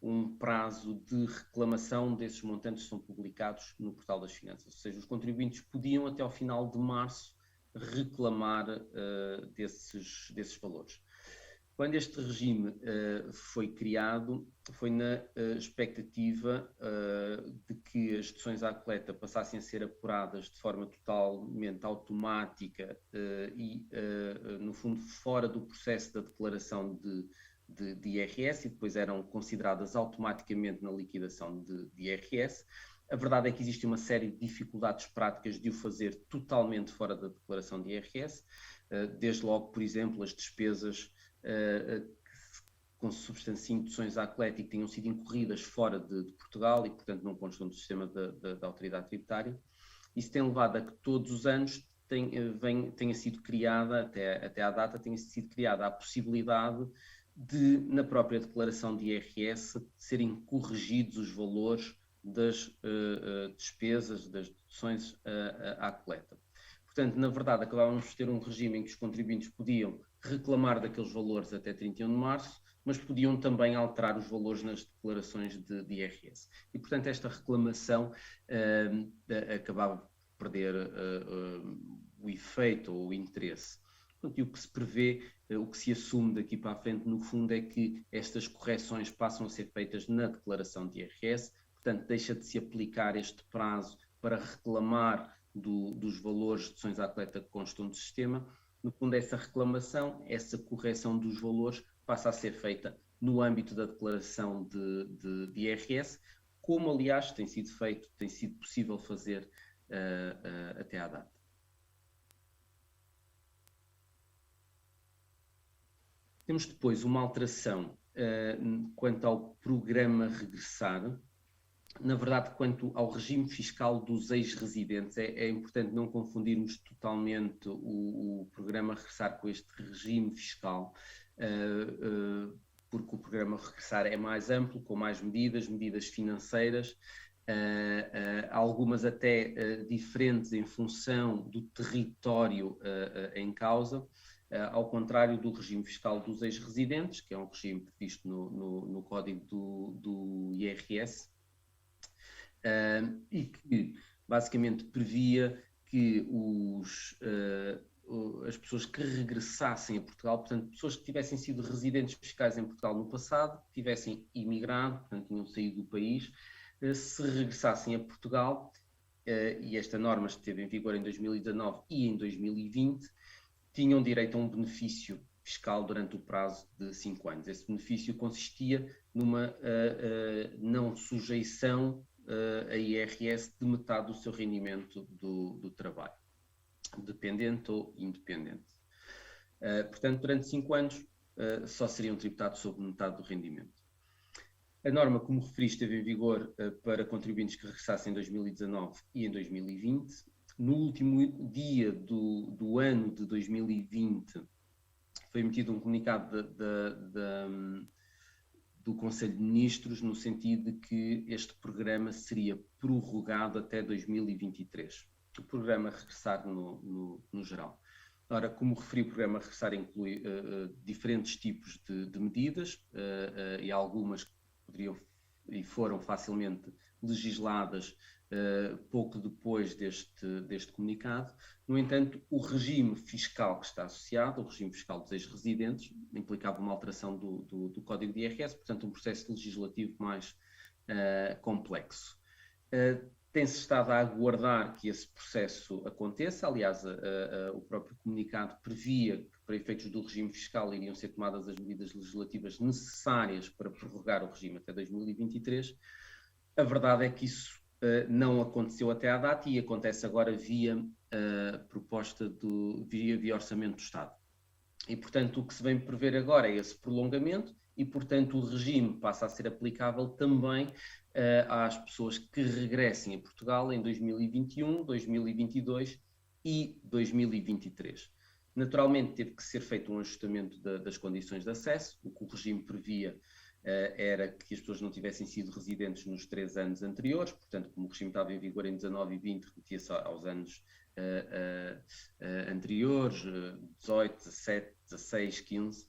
um prazo de reclamação desses montantes que são publicados no portal das finanças. Ou seja, os contribuintes podiam até ao final de março reclamar desses valores. Quando este regime foi criado, foi na expectativa de que as deduções à coleta passassem a ser apuradas de forma totalmente automática e, no fundo, fora do processo da declaração de IRS, e depois eram consideradas automaticamente na liquidação de IRS. A verdade é que existe uma série de dificuldades práticas de o fazer totalmente fora da declaração de IRS, desde logo, por exemplo, as despesas com substanciam deduções à coleta e que tenham sido incorridas fora de Portugal e, portanto, não constam do sistema da autoridade tributária. Isso tem levado a que todos os anos tenha sido criada, até à data, tenha sido criada a possibilidade de, na própria declaração de IRS, serem corrigidos os valores das despesas, das deduções à coleta. Portanto, na verdade, acabávamos por ter um regime em que os contribuintes podiam reclamar daqueles valores até 31 de março, mas podiam também alterar os valores nas declarações de IRS. E, portanto, esta reclamação acabava por perder o efeito ou o interesse. Portanto, e o que se prevê, o que se assume daqui para a frente, no fundo, é que estas correções passam a ser feitas na declaração de IRS, portanto, deixa de se aplicar este prazo para reclamar dos valores de deduções à coleta que constam do sistema. No fundo, essa reclamação, essa correção dos valores passa a ser feita no âmbito da declaração de IRS, como aliás tem sido feito, tem sido possível fazer até à data. Temos depois uma alteração quanto ao programa regressar. Na verdade, quanto ao regime fiscal dos ex-residentes, é importante não confundirmos totalmente o programa regressar com este regime fiscal, porque o programa regressar é mais amplo, com mais medidas financeiras, algumas até diferentes em função do território em causa, ao contrário do regime fiscal dos ex-residentes, que é um regime previsto no Código do IRS, e que basicamente previa que as pessoas que regressassem a Portugal, portanto, pessoas que tivessem sido residentes fiscais em Portugal no passado, tivessem imigrado, portanto, tinham saído do país, se regressassem a Portugal, e esta norma esteve em vigor em 2019 e em 2020, tinham direito a um benefício fiscal durante o prazo de 5 anos. Esse benefício consistia numa não sujeição a IRS de metade do seu rendimento do trabalho, dependente ou independente. Portanto, durante 5 anos só seriam tributados sobre metade do rendimento. A norma, como referi, esteve em vigor para contribuintes que regressassem em 2019 e em 2020. No último dia do ano de 2020, foi emitido um comunicado do Conselho de Ministros, no sentido de que este programa seria prorrogado até 2023. O programa Regressar no geral. Ora, como referi, o programa Regressar inclui diferentes tipos de medidas e algumas poderiam e foram facilmente legisladas pouco depois deste comunicado. No entanto, o regime fiscal que está associado, o regime fiscal dos ex-residentes, implicava uma alteração do Código de IRS, portanto um processo legislativo mais complexo. Tem-se estado a aguardar que esse processo aconteça. Aliás, o próprio comunicado previa que, para efeitos do regime fiscal, iriam ser tomadas as medidas legislativas necessárias para prorrogar o regime até 2023. A verdade é que isso não aconteceu até à data e acontece agora via proposta via Orçamento do Estado. E, portanto, o que se vem prever agora é esse prolongamento e, portanto, o regime passa a ser aplicável também às pessoas que regressem a Portugal em 2021, 2022 e 2023. Naturalmente, teve que ser feito um ajustamento das condições de acesso. O que o regime previa era que as pessoas não tivessem sido residentes nos 3 anos anteriores, portanto, como o regime estava em vigor em 19 e 20, remetia-se aos anos anteriores, 18, 17, 16, 15.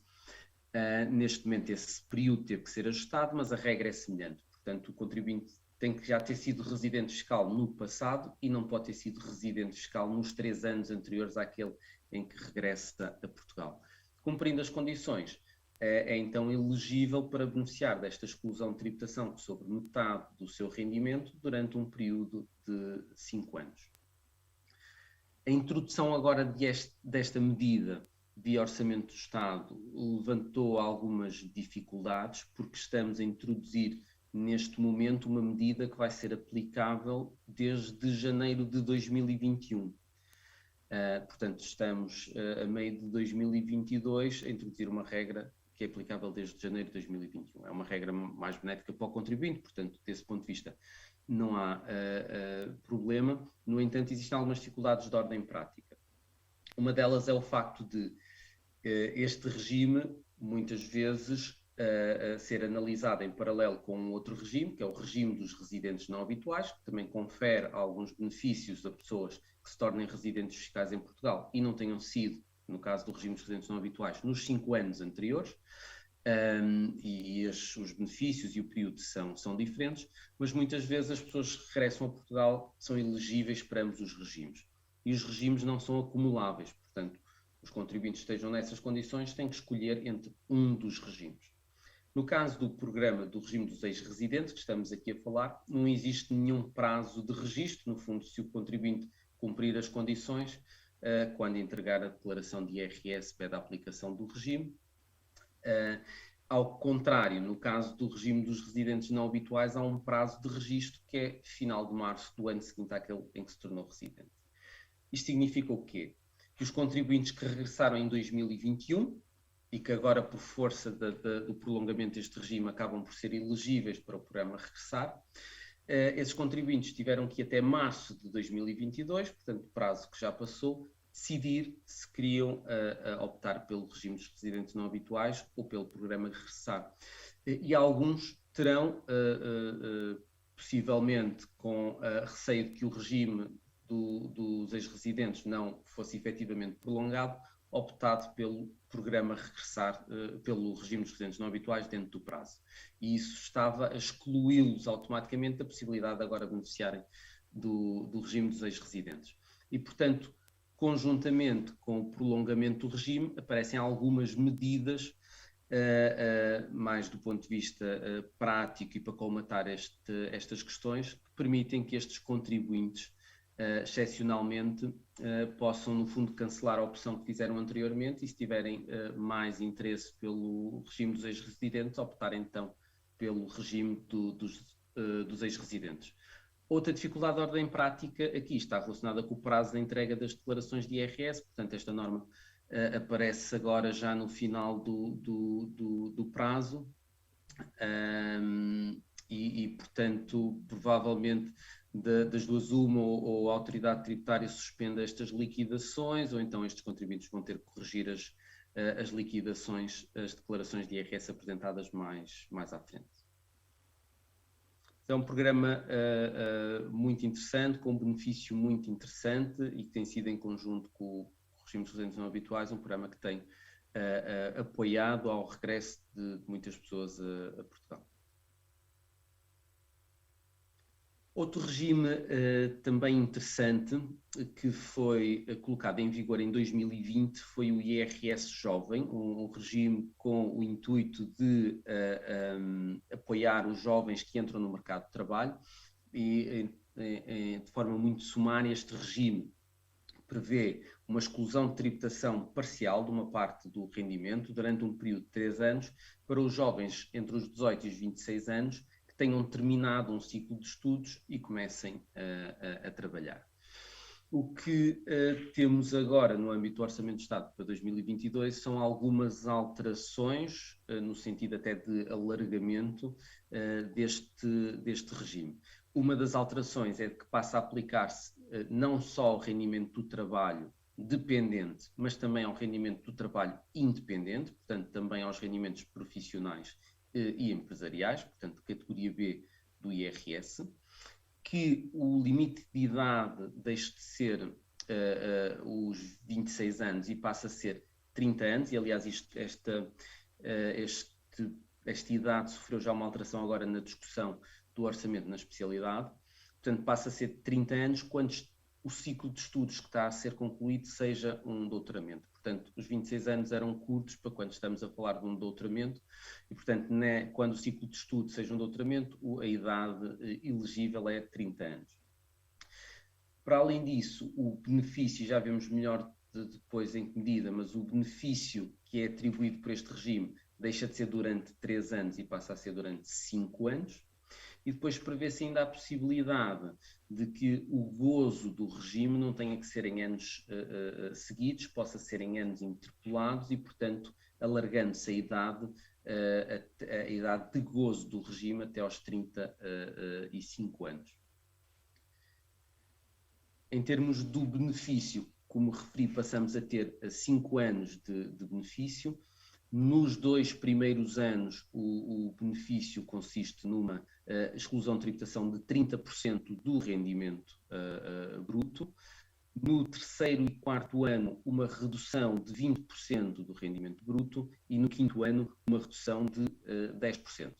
Neste momento esse período teve que ser ajustado, mas a regra é semelhante. Portanto, o contribuinte tem que já ter sido residente fiscal no passado e não pode ter sido residente fiscal nos 3 anos anteriores àquele em que regressa a Portugal. Cumprindo as condições, é então elegível para beneficiar desta exclusão de tributação sobre metade do seu rendimento durante um período de 5 anos. A introdução agora desta medida de Orçamento do Estado levantou algumas dificuldades, porque estamos a introduzir neste momento uma medida que vai ser aplicável desde janeiro de 2021. Portanto, estamos a meio de 2022 a introduzir uma regra que é aplicável desde janeiro de 2021. É uma regra mais benéfica para o contribuinte, portanto, desse ponto de vista, não há problema. No entanto, existem algumas dificuldades de ordem prática. Uma delas é o facto de este regime, muitas vezes, a ser analisada em paralelo com um outro regime, que é o regime dos residentes não habituais, que também confere alguns benefícios a pessoas que se tornem residentes fiscais em Portugal e não tenham sido, no caso do regime dos residentes não habituais, nos 5 anos anteriores. Os benefícios e o período são diferentes, mas muitas vezes as pessoas que regressam a Portugal são elegíveis para ambos os regimes. E os regimes não são acumuláveis, portanto, os contribuintes que estejam nessas condições têm que escolher entre um dos regimes. No caso do programa do regime dos ex-residentes, que estamos aqui a falar, não existe nenhum prazo de registro. No fundo, se o contribuinte cumprir as condições, quando entregar a declaração de IRS, pede a aplicação do regime. Ao contrário, no caso do regime dos residentes não habituais, há um prazo de registro que é final de março do ano seguinte àquele em que se tornou residente. Isto significa o quê? Que os contribuintes que regressaram em 2021 e que agora, por força do prolongamento deste regime, acabam por ser elegíveis para o programa Regressar, esses contribuintes tiveram que ir até março de 2022, portanto, prazo que já passou, decidir se queriam optar pelo regime dos residentes não habituais ou pelo programa Regressar. E alguns terão, possivelmente, com receio de que o regime dos ex-residentes não fosse efetivamente prolongado, optado pelo programa Regressar, pelo regime dos residentes não habituais dentro do prazo. E isso estava a excluí-los automaticamente da possibilidade de agora beneficiarem do regime dos ex-residentes. E, portanto, conjuntamente com o prolongamento do regime, aparecem algumas medidas, mais do ponto de vista prático e para colmatar estas questões, que permitem que estes contribuintes, excepcionalmente, possam, no fundo, cancelar a opção que fizeram anteriormente e, se tiverem mais interesse pelo regime dos ex-residentes, optar então pelo regime dos ex-residentes. Outra dificuldade de ordem prática aqui está relacionada com o prazo da entrega das declarações de IRS, portanto esta norma aparece agora já no final do prazo portanto, provavelmente das duas uma, ou a autoridade tributária suspende estas liquidações, ou então estes contribuintes vão ter que corrigir as liquidações, as declarações de IRS apresentadas mais à frente. É um programa muito interessante, com um benefício muito interessante e que tem sido em conjunto com o regime dos residentes não habituais, um programa que tem apoiado ao regresso de muitas pessoas a Portugal. Outro regime também interessante que foi colocado em vigor em 2020 foi o IRS Jovem, um regime com o intuito de apoiar os jovens que entram no mercado de trabalho e, de forma muito sumária, este regime prevê uma exclusão de tributação parcial de uma parte do rendimento durante um período de 3 anos para os jovens entre os 18 e os 26 anos que tenham terminado um ciclo de estudos e comecem a trabalhar. O que temos agora no âmbito do Orçamento de Estado para 2022 são algumas alterações, no sentido até de alargamento deste regime. Uma das alterações é que passa a aplicar-se não só ao rendimento do trabalho dependente, mas também ao rendimento do trabalho independente, portanto também aos rendimentos profissionais e empresariais, portanto categoria B do IRS, que o limite de idade deixe de ser os 26 anos e passa a ser 30 anos, e aliás esta idade sofreu já uma alteração agora na discussão do orçamento na especialidade, portanto passa a ser 30 anos quando o ciclo de estudos que está a ser concluído seja um doutoramento. Portanto, os 26 anos eram curtos para quando estamos a falar de um doutoramento e, portanto, quando o ciclo de estudo seja um doutoramento, a idade elegível é 30 anos. Para além disso, o benefício, já vemos melhor depois em que medida, mas o benefício que é atribuído por este regime deixa de ser durante 3 anos e passa a ser durante 5 anos. E depois prevê-se ainda a possibilidade de que o gozo do regime não tenha que ser em anos seguidos, possa ser em anos interpolados e, portanto, alargando-se a idade de gozo do regime até aos 35 anos. Em termos do benefício, como referi, passamos a ter 5 anos de benefício. Nos 2 primeiros anos, o benefício consiste numa exclusão de tributação de 30% do rendimento bruto. No 3º e 4º ano, uma redução de 20% do rendimento bruto e no 5º ano, uma redução de 10%.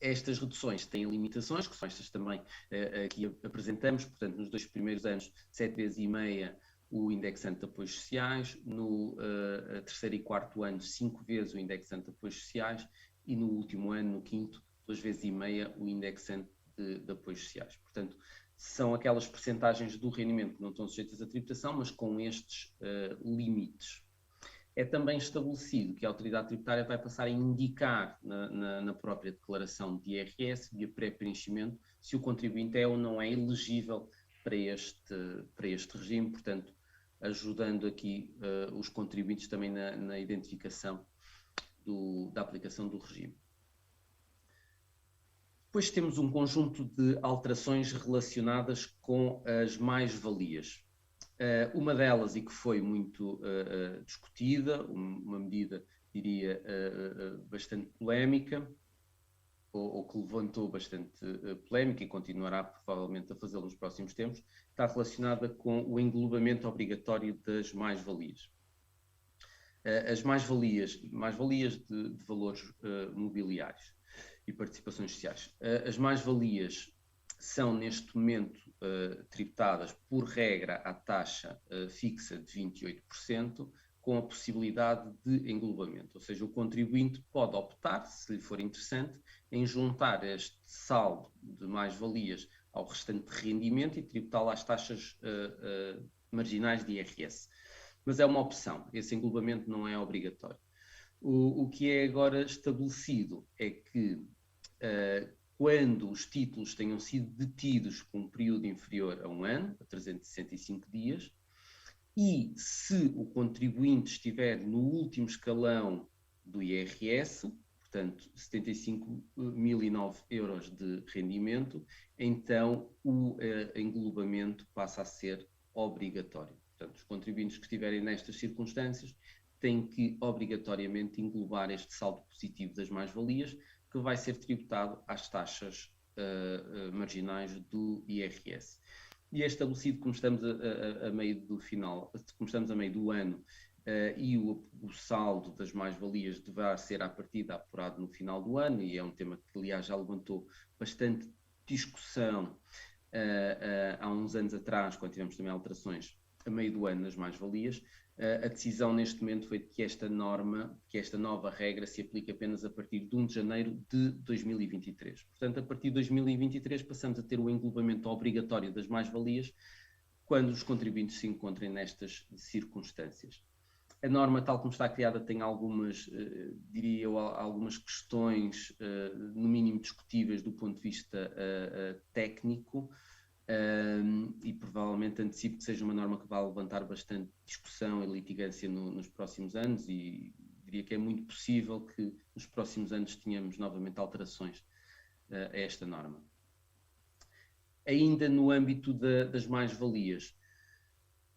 Estas reduções têm limitações, que são estas também aqui apresentamos, portanto, nos 2 primeiros anos, 7,5 vezes o indexante de apoios sociais, no 3º e 4º ano, 5 vezes o indexante de apoios sociais e no último ano, no 5º, 2,5 vezes o indexante de apoios sociais. Portanto, são aquelas percentagens do rendimento que não estão sujeitas à tributação, mas com estes limites. É também estabelecido que a autoridade tributária vai passar a indicar na própria declaração de IRS, via pré-preenchimento, se o contribuinte é ou não é elegível para este regime, portanto, ajudando aqui os contribuintes também na identificação da aplicação do regime. Depois temos um conjunto de alterações relacionadas com as mais-valias. Uma delas, e que foi muito discutida, uma medida, diria, bastante polémica, ou que levantou bastante polémica e continuará provavelmente a fazê-lo nos próximos tempos, está relacionada com o englobamento obrigatório das mais-valias. As mais-valias de valores mobiliários e participações sociais. As mais-valias são, neste momento, tributadas, por regra, à taxa fixa de 28%, com a possibilidade de englobamento. Ou seja, o contribuinte pode optar, se lhe for interessante, em juntar este saldo de mais-valias ao restante rendimento e tributá-lo às taxas marginais de IRS. Mas é uma opção, esse englobamento não é obrigatório. O que é agora estabelecido é que quando os títulos tenham sido detidos por um período inferior a 1 ano, a 365 dias, e se o contribuinte estiver no último escalão do IRS, portanto 75.009 euros de rendimento, então o englobamento passa a ser obrigatório. Portanto, os contribuintes que estiverem nestas circunstâncias têm que obrigatoriamente englobar este saldo positivo das mais-valias, que vai ser tributado às taxas marginais do IRS. E é estabelecido, como estamos a meio do ano, e o saldo das mais-valias deverá ser à partida apurado no final do ano, e é um tema que, aliás, já levantou bastante discussão há uns anos atrás, quando tivemos também alterações a meio do ano nas mais-valias. A decisão neste momento foi de que esta nova regra se aplica apenas a partir de 1 de janeiro de 2023. Portanto, a partir de 2023 passamos a ter o englobamento obrigatório das mais-valias quando os contribuintes se encontrem nestas circunstâncias. A norma, tal como está criada, tem algumas, diria eu, algumas questões, no mínimo discutíveis do ponto de vista técnico, e provavelmente antecipo que seja uma norma que vai levantar bastante discussão e litigância nos próximos anos, e diria que é muito possível que nos próximos anos tenhamos novamente alterações a esta norma. Ainda no âmbito das mais-valias,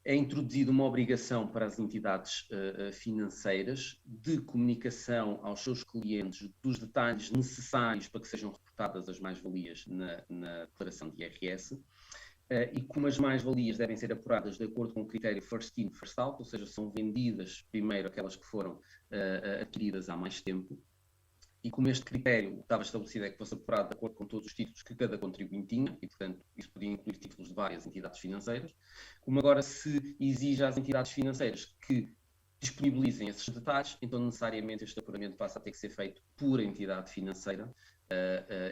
é introduzida uma obrigação para as entidades financeiras de comunicação aos seus clientes dos detalhes necessários para que sejam reportadas as mais-valias na declaração de IRS, e como as mais-valias devem ser apuradas de acordo com o critério first in, first out, ou seja, são vendidas primeiro aquelas que foram adquiridas há mais tempo, e como este critério estava estabelecido é que fosse apurado de acordo com todos os títulos que cada contribuinte tinha, e portanto isso podia incluir títulos de várias entidades financeiras, como agora se exige às entidades financeiras que disponibilizem esses detalhes, então necessariamente este apuramento passa a ter que ser feito por entidade financeira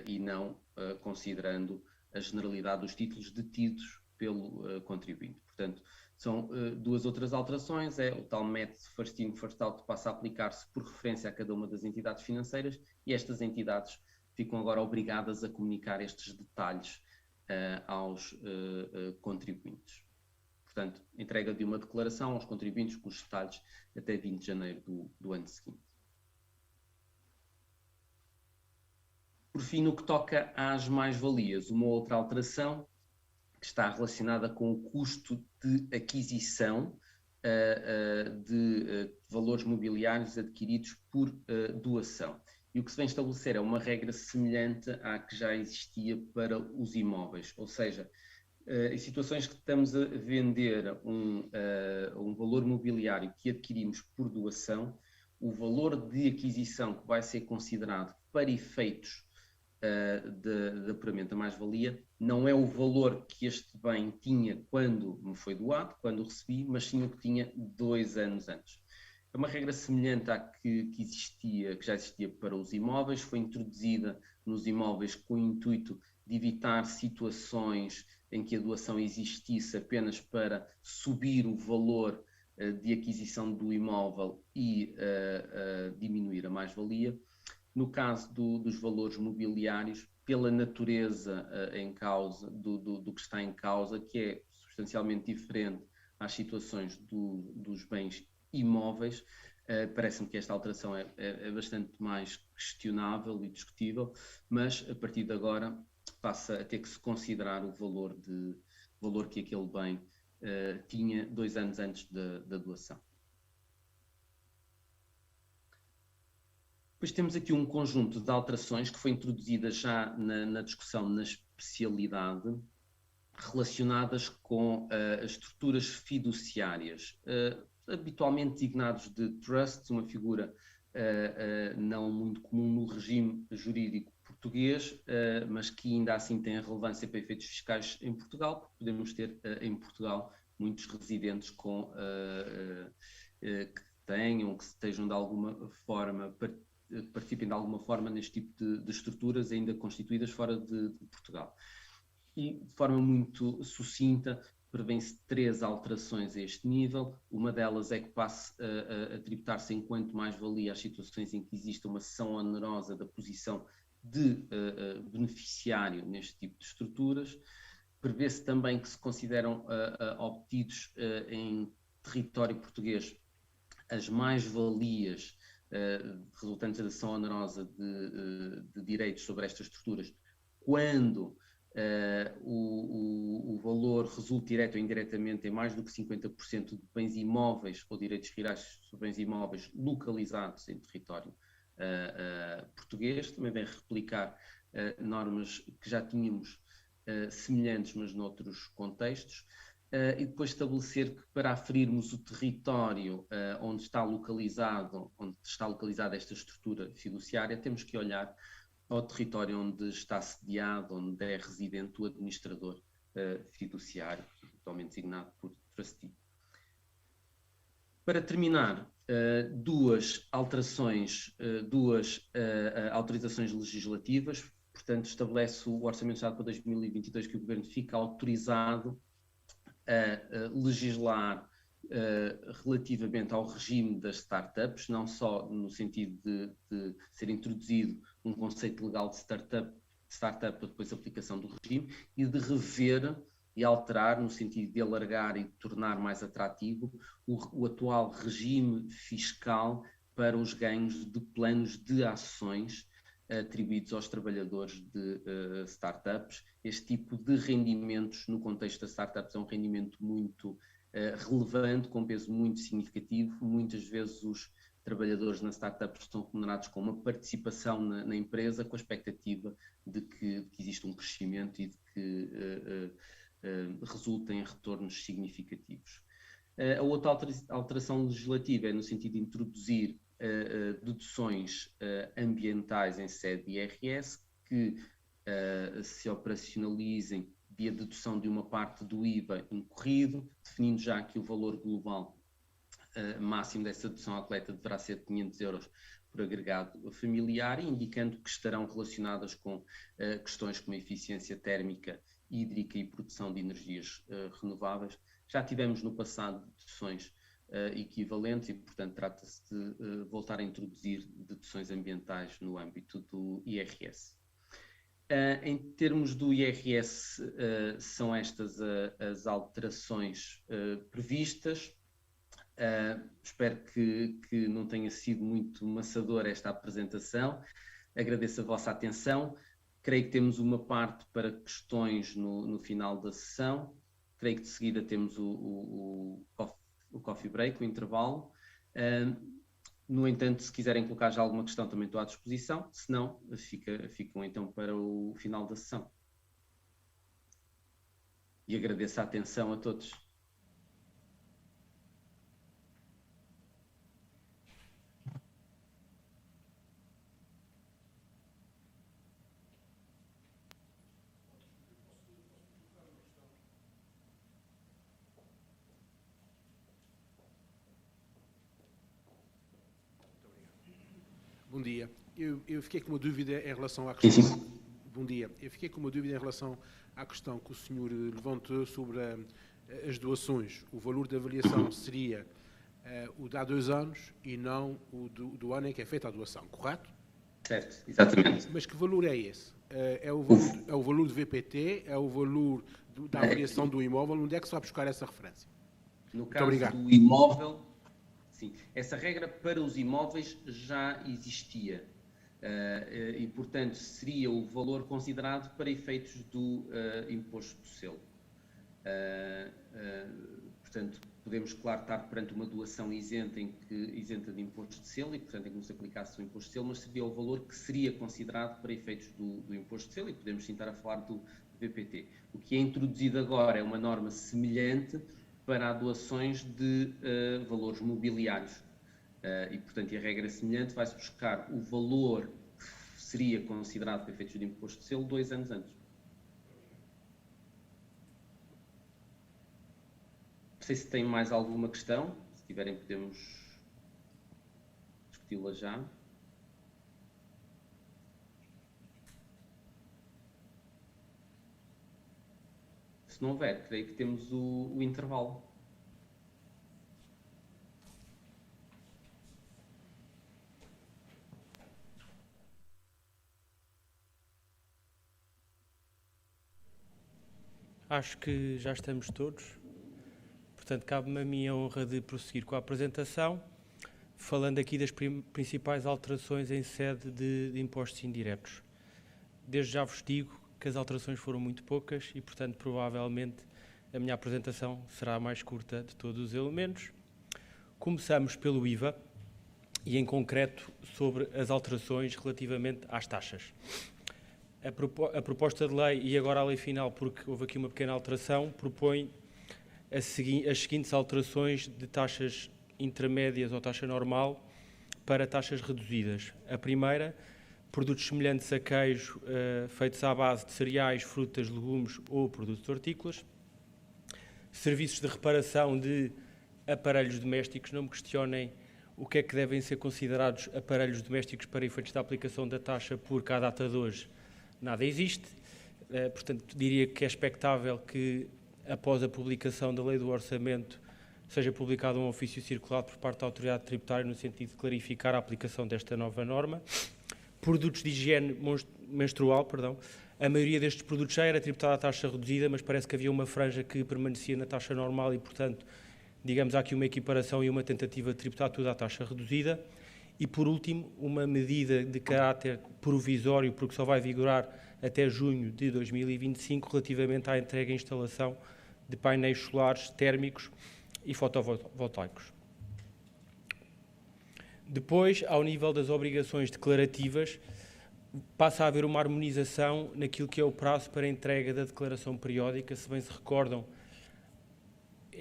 e não considerando a generalidade dos títulos detidos pelo contribuinte. Portanto, são duas outras alterações, o tal método first in, first out passa a aplicar-se por referência a cada uma das entidades financeiras, e estas entidades ficam agora obrigadas a comunicar estes detalhes aos contribuintes. Portanto, entrega de uma declaração aos contribuintes com os detalhes até 20 de janeiro do ano seguinte. Por fim, no que toca às mais-valias, uma outra alteração que está relacionada com o custo de aquisição de valores mobiliários adquiridos por doação. E o que se vem estabelecer é uma regra semelhante à que já existia para os imóveis, ou seja, em situações que estamos a vender um valor mobiliário que adquirimos por doação, o valor de aquisição que vai ser considerado para efeitos de apuramento da mais-valia não é o valor que este bem tinha quando me foi doado, quando o recebi, mas sim o que tinha 2 anos antes. É uma regra semelhante à que já existia para os imóveis, foi introduzida nos imóveis com o intuito de evitar situações em que a doação existisse apenas para subir o valor de aquisição do imóvel e diminuir a mais-valia. No caso dos valores mobiliários, pela natureza em causa, do que está em causa, que é substancialmente diferente às situações dos bens imóveis, parece-me que esta alteração é bastante mais questionável e discutível, mas a partir de agora passa a ter que se considerar o valor que aquele bem tinha 2 anos antes da doação. Depois temos aqui um conjunto de alterações que foi introduzida já na discussão na especialidade, relacionadas com as estruturas fiduciárias, habitualmente designados de trusts, uma figura não muito comum no regime jurídico português, mas que ainda assim tem relevância para efeitos fiscais em Portugal, porque podemos ter em Portugal muitos residentes que tenham, que estejam de alguma forma, participem de alguma forma neste tipo de estruturas ainda constituídas fora de Portugal. E de forma muito sucinta, prevêem-se 3 alterações a este nível. Uma delas é que passe a tributar-se enquanto mais-valia as situações em que existe uma cessão onerosa da posição de beneficiário neste tipo de estruturas. Prevê-se também que se consideram obtidos em território português as mais-valias resultantes da cessão onerosa de direitos sobre estas estruturas, quando o valor resulta direto ou indiretamente em mais do que 50% de bens imóveis ou direitos reais sobre bens imóveis localizados em território português. Também vem replicar normas que já tínhamos semelhantes, mas noutros contextos. E depois estabelecer que para aferirmos o território onde está localizada esta estrutura fiduciária, temos que olhar ao território onde está sediado, onde é residente o administrador fiduciário, atualmente designado por trustee. Para terminar, duas autorizações legislativas. Portanto, estabelece o Orçamento de Estado para 2022 que o Governo fica autorizado a legislar relativamente ao regime das startups, não só no sentido de ser introduzido um conceito legal de startup para depois aplicação do regime, e de rever e alterar no sentido de alargar e de tornar mais atrativo o atual regime fiscal para os ganhos de planos de ações atribuídos aos trabalhadores de startups. Este tipo de rendimentos no contexto das startups é um rendimento muito relevante, com peso muito significativo. Muitas vezes os trabalhadores nas startups estão remunerados com uma participação na empresa, com a expectativa de que exista um crescimento e de que resultem em retornos significativos. A outra alteração legislativa é no sentido de introduzir deduções ambientais em sede de IRS que se operacionalizem via dedução de uma parte do IVA incorrido, definindo já que o valor global máximo dessa dedução atleta deverá ser de 500 euros por agregado familiar, e indicando que estarão relacionadas com questões como a eficiência térmica, hídrica e produção de energias renováveis. Já tivemos no passado deduções equivalentes e, portanto, trata-se de voltar a introduzir deduções ambientais no âmbito do IRS. Em termos do IRS, são estas as alterações previstas. Espero que não tenha sido muito maçadora esta apresentação. Agradeço a vossa atenção. Creio que temos uma parte para questões no final da sessão. Creio que de seguida temos o o coffee break, o intervalo. No entanto, se quiserem colocar já alguma questão, também estou à disposição. Se não, ficam então para o final da sessão. E agradeço a atenção a todos. Bom dia. Eu fiquei com uma dúvida em relação à questão. Sim. Bom dia. Eu fiquei com uma dúvida em relação à questão que o senhor levantou sobre as doações. O valor da avaliação seria o de há 2 anos e não o do ano em que é feita a doação, correto? Certo, exatamente. Mas que valor é esse? É o valor do VPT? É o valor da avaliação do imóvel? Onde é que se vai buscar essa referência? No caso obrigado. do imóvel, sim, essa regra para os imóveis já existia e, portanto, seria o valor considerado para efeitos do imposto de selo. Portanto, podemos, claro, estar perante uma doação isenta de imposto de selo e, portanto, em que não se aplicasse o imposto de selo, mas seria o valor que seria considerado para efeitos do imposto de selo e podemos sim estar a falar do VPT. O que é introduzido agora é uma norma semelhante para doações de valores mobiliários. E, portanto, a regra semelhante vai-se buscar o valor que seria considerado para efeitos de imposto de selo 2 anos antes. Não sei se tem mais alguma questão. Se tiverem, podemos discuti-la já. Se não houver, creio que temos o intervalo. Acho que já estamos todos. Portanto, cabe-me a minha honra de prosseguir com a apresentação, falando aqui das principais alterações em sede de impostos indiretos. Desde já vos digo que as alterações foram muito poucas e, portanto, provavelmente a minha apresentação será a mais curta de todos os elementos. Começamos pelo IVA e, em concreto, sobre as alterações relativamente às taxas. A proposta de lei, e agora a lei final, porque houve aqui uma pequena alteração, propõe as seguintes alterações de taxas intermédias ou taxa normal para taxas reduzidas. A primeira, produtos semelhantes a queijo feitos à base de cereais, frutas, legumes ou produtos hortícolas. Serviços de reparação de aparelhos domésticos. Não me questionem o que é que devem ser considerados aparelhos domésticos para efeitos da aplicação da taxa, porque à data de hoje nada existe. Portanto, diria que é expectável que, após a publicação da Lei do Orçamento, seja publicado um ofício circular por parte da Autoridade Tributária no sentido de clarificar a aplicação desta nova norma. Produtos de higiene menstrual, a maioria destes produtos já era tributada à taxa reduzida, mas parece que havia uma franja que permanecia na taxa normal e, portanto, digamos, há aqui uma equiparação e uma tentativa de tributar tudo à taxa reduzida. E, por último, uma medida de caráter provisório, porque só vai vigorar até junho de 2025, relativamente à entrega e instalação de painéis solares térmicos e fotovoltaicos. Depois, ao nível das obrigações declarativas, passa a haver uma harmonização naquilo que é o prazo para a entrega da declaração periódica. Se bem se recordam,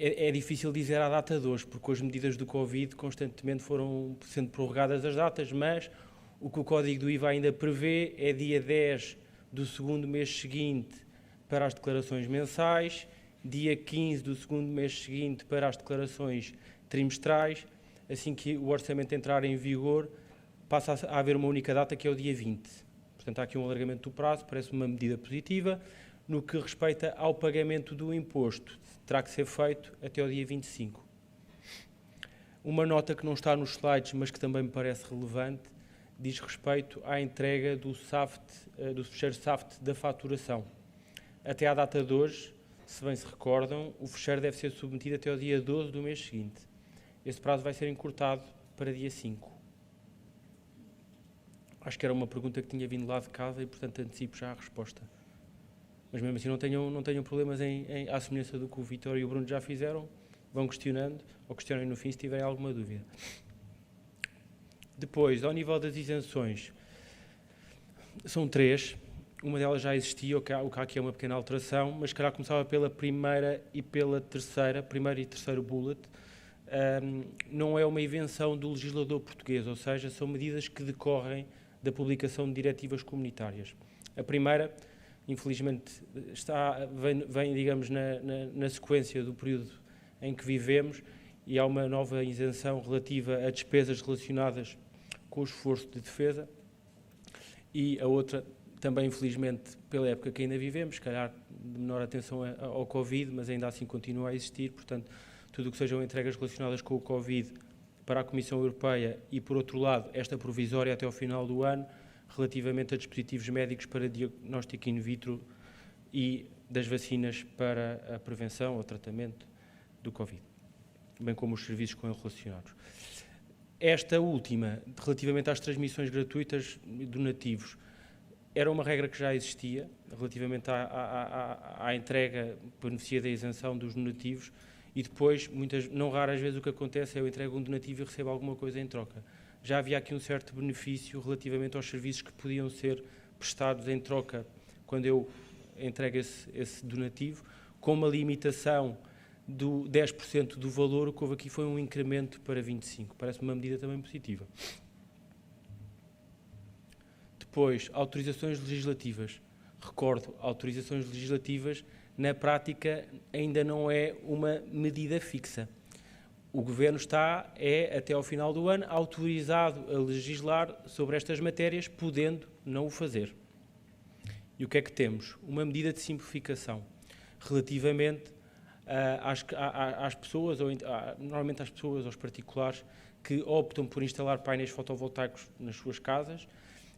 é difícil dizer à data de hoje, porque com as medidas do Covid constantemente foram sendo prorrogadas as datas, mas o que o Código do IVA ainda prevê é dia 10 do segundo mês seguinte para as declarações mensais, dia 15 do segundo mês seguinte para as declarações trimestrais. Assim que o orçamento entrar em vigor, passa a haver uma única data, que é o dia 20. Portanto, há aqui um alargamento do prazo, parece uma medida positiva. No que respeita ao pagamento do imposto, terá que ser feito até o dia 25. Uma nota que não está nos slides, mas que também me parece relevante, diz respeito à entrega do fecheiro SAFT da faturação. Até à data de hoje, se bem se recordam, o fecheiro deve ser submetido até o dia 12 do mês seguinte. Esse prazo vai ser encurtado para dia 5. Acho que era uma pergunta que tinha vindo lá de casa e, portanto, antecipo já a resposta. Mas mesmo assim não tenham problemas à semelhança do que o Vítor e o Bruno já fizeram, vão questionando ou questionem no fim se tiverem alguma dúvida. Depois, ao nível das isenções, são 3. Uma delas já existia, o que aqui é uma pequena alteração, mas se calhar começava pela primeira e pela terceira, primeiro e terceiro bullet. Não é uma invenção do legislador português, ou seja, são medidas que decorrem da publicação de diretivas comunitárias. A primeira, infelizmente, vem digamos, na sequência do período em que vivemos, e há uma nova isenção relativa a despesas relacionadas com o esforço de defesa, e a outra, também infelizmente, pela época que ainda vivemos, se calhar de menor atenção ao Covid, mas ainda assim continua a existir, portanto, tudo o que sejam entregas relacionadas com o Covid para a Comissão Europeia e, por outro lado, esta provisória até ao final do ano, relativamente a dispositivos médicos para diagnóstico in vitro e das vacinas para a prevenção ou tratamento do Covid, bem como os serviços com ele relacionados. Esta última, relativamente às transmissões gratuitas de donativos, era uma regra que já existia, relativamente à entrega, beneficia da isenção dos donativos, e depois, não raras vezes, o que acontece é eu entrego um donativo e recebo alguma coisa em troca. Já havia aqui um certo benefício relativamente aos serviços que podiam ser prestados em troca quando eu entrego esse donativo, com uma limitação do 10% do valor. O que houve aqui foi um incremento para 25%. Parece-me uma medida também positiva. Depois, autorizações legislativas. Recordo, autorizações legislativas, na prática, ainda não é uma medida fixa. O Governo até ao final do ano, autorizado a legislar sobre estas matérias, podendo não o fazer. E o que é que temos? Uma medida de simplificação relativamente às pessoas, normalmente às pessoas, aos particulares, que optam por instalar painéis fotovoltaicos nas suas casas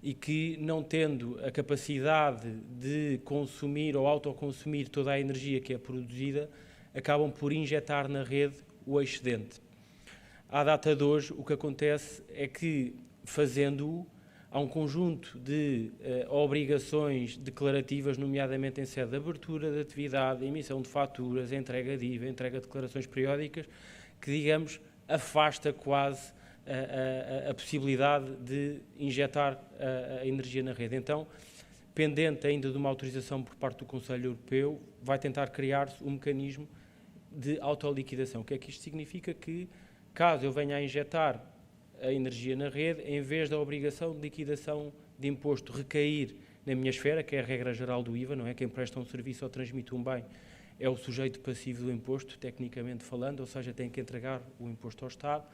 e que, não tendo a capacidade de consumir ou autoconsumir toda a energia que é produzida, acabam por injetar na rede o excedente. À data de hoje, o que acontece é que, fazendo-o, há um conjunto de obrigações declarativas, nomeadamente em sede de abertura de atividade, emissão de faturas, entrega de IVA, entrega de declarações periódicas, que, digamos, afasta quase a possibilidade de injetar a energia na rede. Então, pendente ainda de uma autorização por parte do Conselho Europeu, vai tentar criar-se um mecanismo de autoliquidação. O que é que isto significa? Que, caso eu venha a injetar a energia na rede, em vez da obrigação de liquidação de imposto recair na minha esfera, que é a regra geral do IVA, não é? Quem presta um serviço ou transmite um bem é o sujeito passivo do imposto, tecnicamente falando, ou seja, tem que entregar o imposto ao Estado.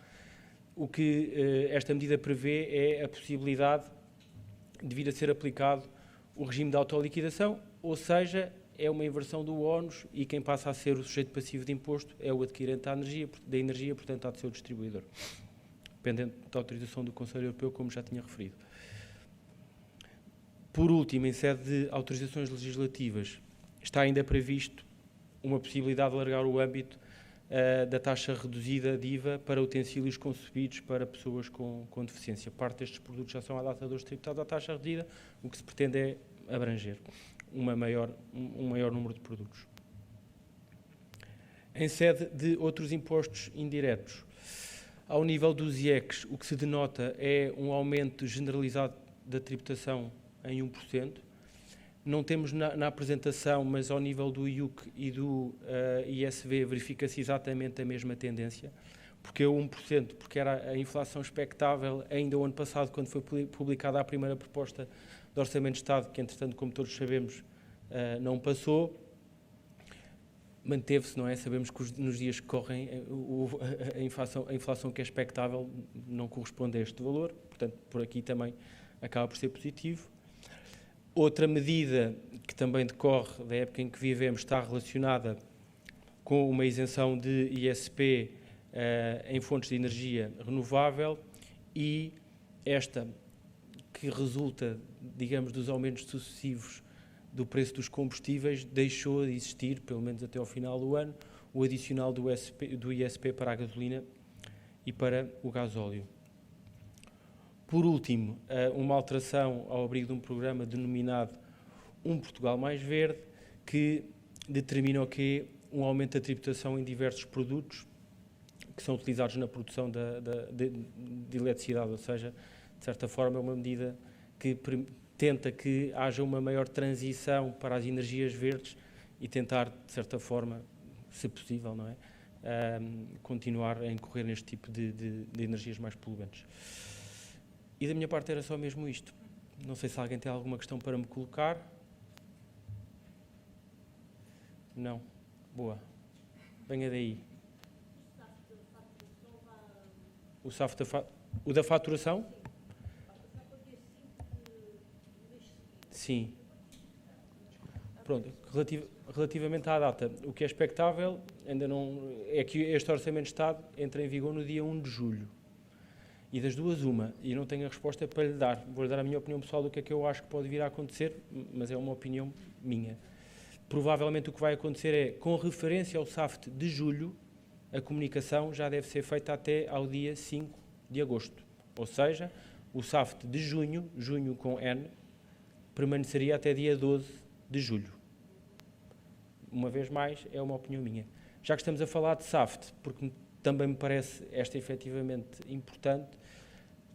O que esta medida prevê é a possibilidade de vir a ser aplicado o regime de autoliquidação, ou seja, é uma inversão do ónus e quem passa a ser o sujeito passivo de imposto é o adquirente da energia, portanto, há de ser o distribuidor, dependente da autorização do Conselho Europeu, como já tinha referido. Por último, em sede de autorizações legislativas, está ainda previsto uma possibilidade de alargar o âmbito da taxa reduzida de IVA para utensílios concebidos para pessoas com deficiência. Parte destes produtos já são à data de hoje tributados à taxa reduzida, o que se pretende é abranger um maior número de produtos. Em sede de outros impostos indiretos, ao nível dos IECs, o que se denota é um aumento generalizado da tributação em 1%. Não temos na apresentação, mas ao nível do IUC e do ISV verifica-se exatamente a mesma tendência, porque é 1%, porque era a inflação expectável ainda o ano passado, quando foi publicada a primeira proposta de Orçamento de Estado, que entretanto, como todos sabemos, não passou. Manteve-se, não é? Sabemos que nos dias que correm a inflação que é expectável não corresponde a este valor, portanto, por aqui também acaba por ser positivo. Outra medida que também decorre da época em que vivemos está relacionada com uma isenção de ISP em fontes de energia renovável e esta que resulta, digamos, dos aumentos sucessivos do preço dos combustíveis, deixou de existir, pelo menos até ao final do ano, o adicional do ISP para a gasolina e para o gasóleo. Por último, uma alteração ao abrigo de um programa denominado Um Portugal Mais Verde, que determina o quê? um aumento da tributação em diversos produtos que são utilizados na produção de eletricidade, ou seja, de certa forma é uma medida que tenta que haja uma maior transição para as energias verdes e tentar, de certa forma, se possível, não é? Continuar a incorrer neste tipo de energias mais poluentes. E da minha parte era só mesmo isto. Não sei se alguém tem alguma questão para me colocar. Não? Boa. Venha daí. O SAF o da faturação? Sim. Pronto, relativamente à data, o que é expectável ainda não é que este Orçamento de Estado entra em vigor no dia 1 de julho. E das duas, uma, e não tenho a resposta para lhe dar. Vou-lhe dar a minha opinião pessoal do que é que eu acho que pode vir a acontecer, mas é uma opinião minha. Provavelmente o que vai acontecer é, com referência ao SAFT de julho, a comunicação já deve ser feita até ao dia 5 de agosto. Ou seja, o SAFT de junho, junho com N, permaneceria até dia 12 de julho. Uma vez mais, é uma opinião minha. Já que estamos a falar de SAFT, porque também me parece esta efetivamente importante,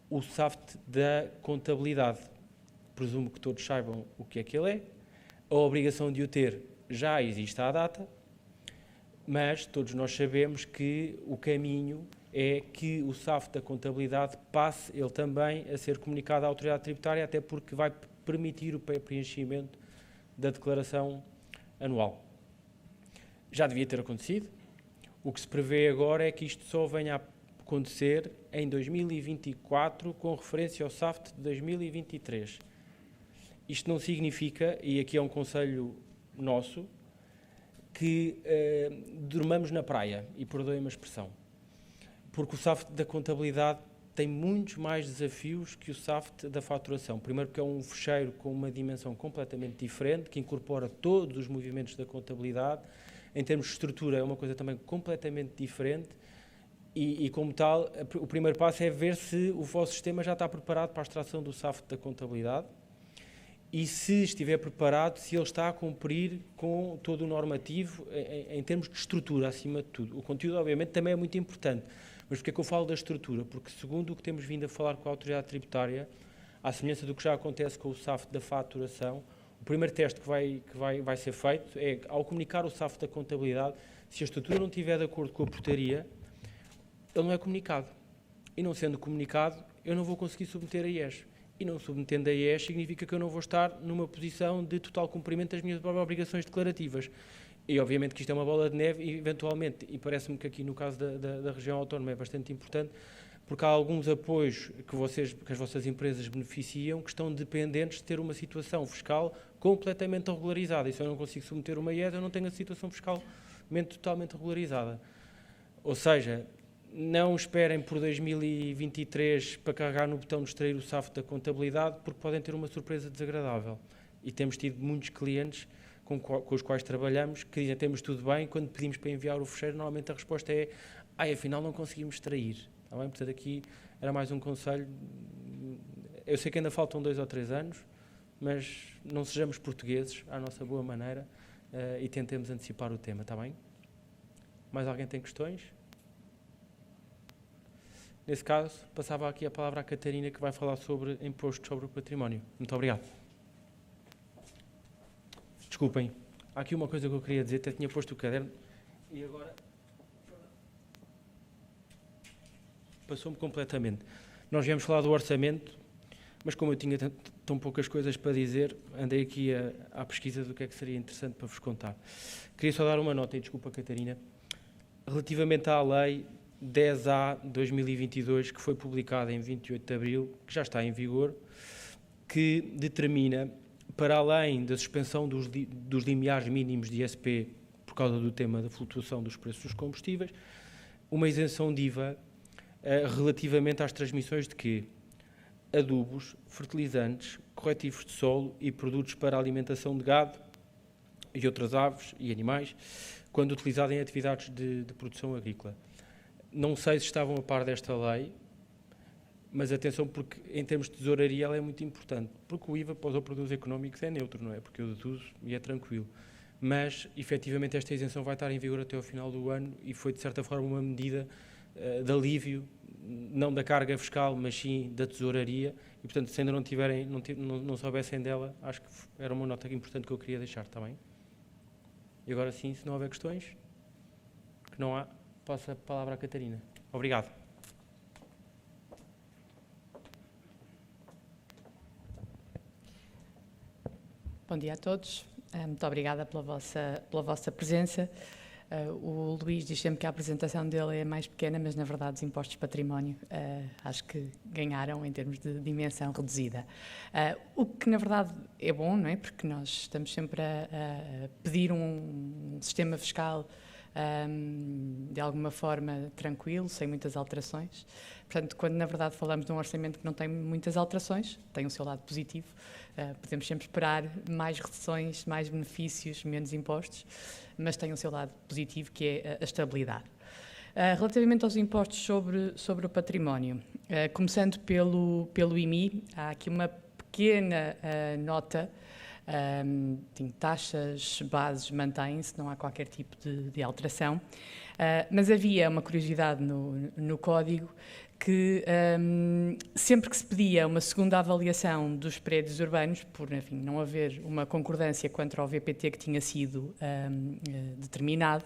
o SAFT da contabilidade. Presumo que todos saibam o que é que ele é. A obrigação de o ter já existe à data, mas todos nós sabemos que o caminho é que o SAFT da contabilidade passe ele também a ser comunicado à autoridade tributária, até porque vai permitir o preenchimento da declaração anual. Já devia ter acontecido. O que se prevê agora é que isto só venha a acontecer em 2024, com referência ao SAFT de 2023. Isto não significa, e aqui é um conselho nosso, que dormamos na praia, e perdoem-me a expressão, porque o SAFT da contabilidade tem muitos mais desafios que o SAFT da faturação. Primeiro porque é um fecheiro com uma dimensão completamente diferente, que incorpora todos os movimentos da contabilidade. Em termos de estrutura é uma coisa também completamente diferente e como tal, o primeiro passo é ver se o vosso sistema já está preparado para a extração do SAFT da contabilidade e, se estiver preparado, se ele está a cumprir com todo o normativo em termos de estrutura, acima de tudo. O conteúdo, obviamente, também é muito importante. Mas porquê é que eu falo da estrutura? Porque, segundo o que temos vindo a falar com a autoridade tributária, à semelhança do que já acontece com o SAFT da faturação, o primeiro teste que vai ser feito é, ao comunicar o SAFT da contabilidade, se a estrutura não estiver de acordo com a portaria, ele não é comunicado. E não sendo comunicado, eu não vou conseguir submeter a IES. E não submetendo a IES significa que eu não vou estar numa posição de total cumprimento das minhas obrigações declarativas. E obviamente que isto é uma bola de neve e, eventualmente, e parece-me que aqui no caso da região autónoma é bastante importante, porque há alguns apoios que as vossas empresas beneficiam que estão dependentes de ter uma situação fiscal completamente regularizada. E se eu não consigo submeter uma IES, eu não tenho a situação fiscalmente totalmente regularizada. Ou seja, não esperem por 2023 para carregar no botão de extrair o SAFT da contabilidade, porque podem ter uma surpresa desagradável. E temos tido muitos clientes com os quais trabalhamos que dizem temos tudo bem, quando pedimos para enviar o fecheiro, normalmente a resposta é afinal não conseguimos extrair. Está bem? Portanto, aqui era mais um conselho. Eu sei que ainda faltam 2 ou 3 anos, mas não sejamos portugueses à nossa boa maneira e tentemos antecipar o tema, está bem? Mais alguém tem questões? Nesse caso, passava aqui a palavra à Catarina, que vai falar sobre impostos sobre o património. Muito obrigado. Desculpem, há aqui uma coisa que eu queria dizer, até tinha posto o caderno e agora passou-me completamente. Nós viemos falar do orçamento, mas como eu tinha tão poucas coisas para dizer, andei aqui à pesquisa do que é que seria interessante para vos contar. Queria só dar uma nota, e desculpa, Catarina, relativamente à lei 10A 2022, que foi publicada em 28 de abril, que já está em vigor, que determina, para além da suspensão dos limiares mínimos de ISP por causa do tema da flutuação dos preços dos combustíveis, uma isenção de IVA relativamente às transmissões de quê? Adubos, fertilizantes, corretivos de solo e produtos para a alimentação de gado e outras aves e animais, quando utilizados em atividades de produção agrícola. Não sei se estavam a par desta lei, mas atenção, porque em termos de tesouraria ela é muito importante, porque o IVA para os operadores económicos é neutro, não é? Porque eu deduzo e é tranquilo. mas efetivamente esta isenção vai estar em vigor até ao final do ano e foi de certa forma uma medida de alívio, não da carga fiscal, mas sim da tesouraria, e portanto se ainda não soubessem dela, acho que era uma nota importante que eu queria deixar, está bem? E agora sim, se não houver questões, que não há, passo a palavra à Catarina. Obrigado. Bom dia a todos. Muito obrigada pela vossa presença. O Luís diz sempre que a apresentação dele é mais pequena, mas na verdade os impostos de património acho que ganharam em termos de dimensão reduzida. O que na verdade é bom, não é? Porque nós estamos sempre a pedir um sistema fiscal de alguma forma tranquilo, sem muitas alterações. Portanto, quando na verdade falamos de um orçamento que não tem muitas alterações, tem o seu lado positivo, podemos sempre esperar mais reduções, mais benefícios, menos impostos, mas tem o seu lado positivo, que é a estabilidade. Relativamente aos impostos sobre o património, começando pelo IMI, há aqui uma pequena nota. Taxas, bases mantêm-se, não há qualquer tipo de alteração, mas havia uma curiosidade no código que sempre que se pedia uma segunda avaliação dos prédios urbanos, por enfim, não haver uma concordância quanto ao VPT que tinha sido determinado,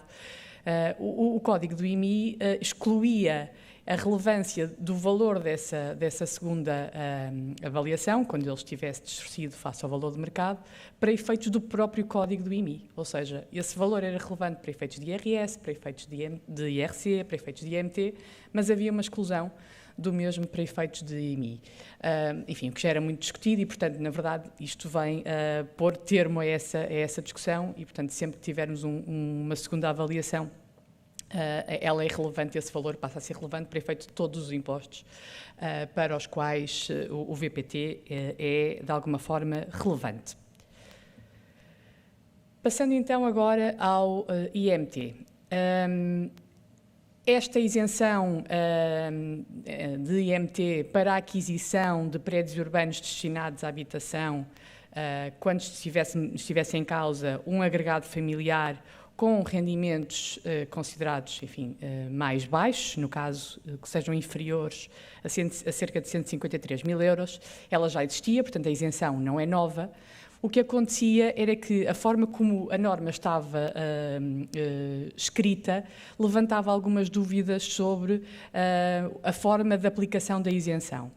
o código do IMI excluía a relevância do valor dessa segunda avaliação, quando ele estivesse distorcido face ao valor de mercado, para efeitos do próprio código do IMI. Ou seja, esse valor era relevante para efeitos de IRS, para efeitos de IRC, para efeitos de IMT, mas havia uma exclusão do mesmo para efeitos de IMI. Enfim, o que já era muito discutido e, portanto, na verdade, isto vem pôr termo a essa discussão e, portanto, sempre que tivermos uma segunda avaliação, ela é relevante, esse valor passa a ser relevante para efeito de todos os impostos para os quais o VPT é, de alguma forma, relevante. Passando então agora ao IMT. Esta isenção de IMT para a aquisição de prédios urbanos destinados à habitação, quando estivesse em causa um agregado familiar com rendimentos considerados, enfim, mais baixos, no caso que sejam inferiores a cerca de 153 mil euros, ela já existia, portanto a isenção não é nova. O que acontecia era que a forma como a norma estava escrita levantava algumas dúvidas sobre a forma de aplicação da isenção.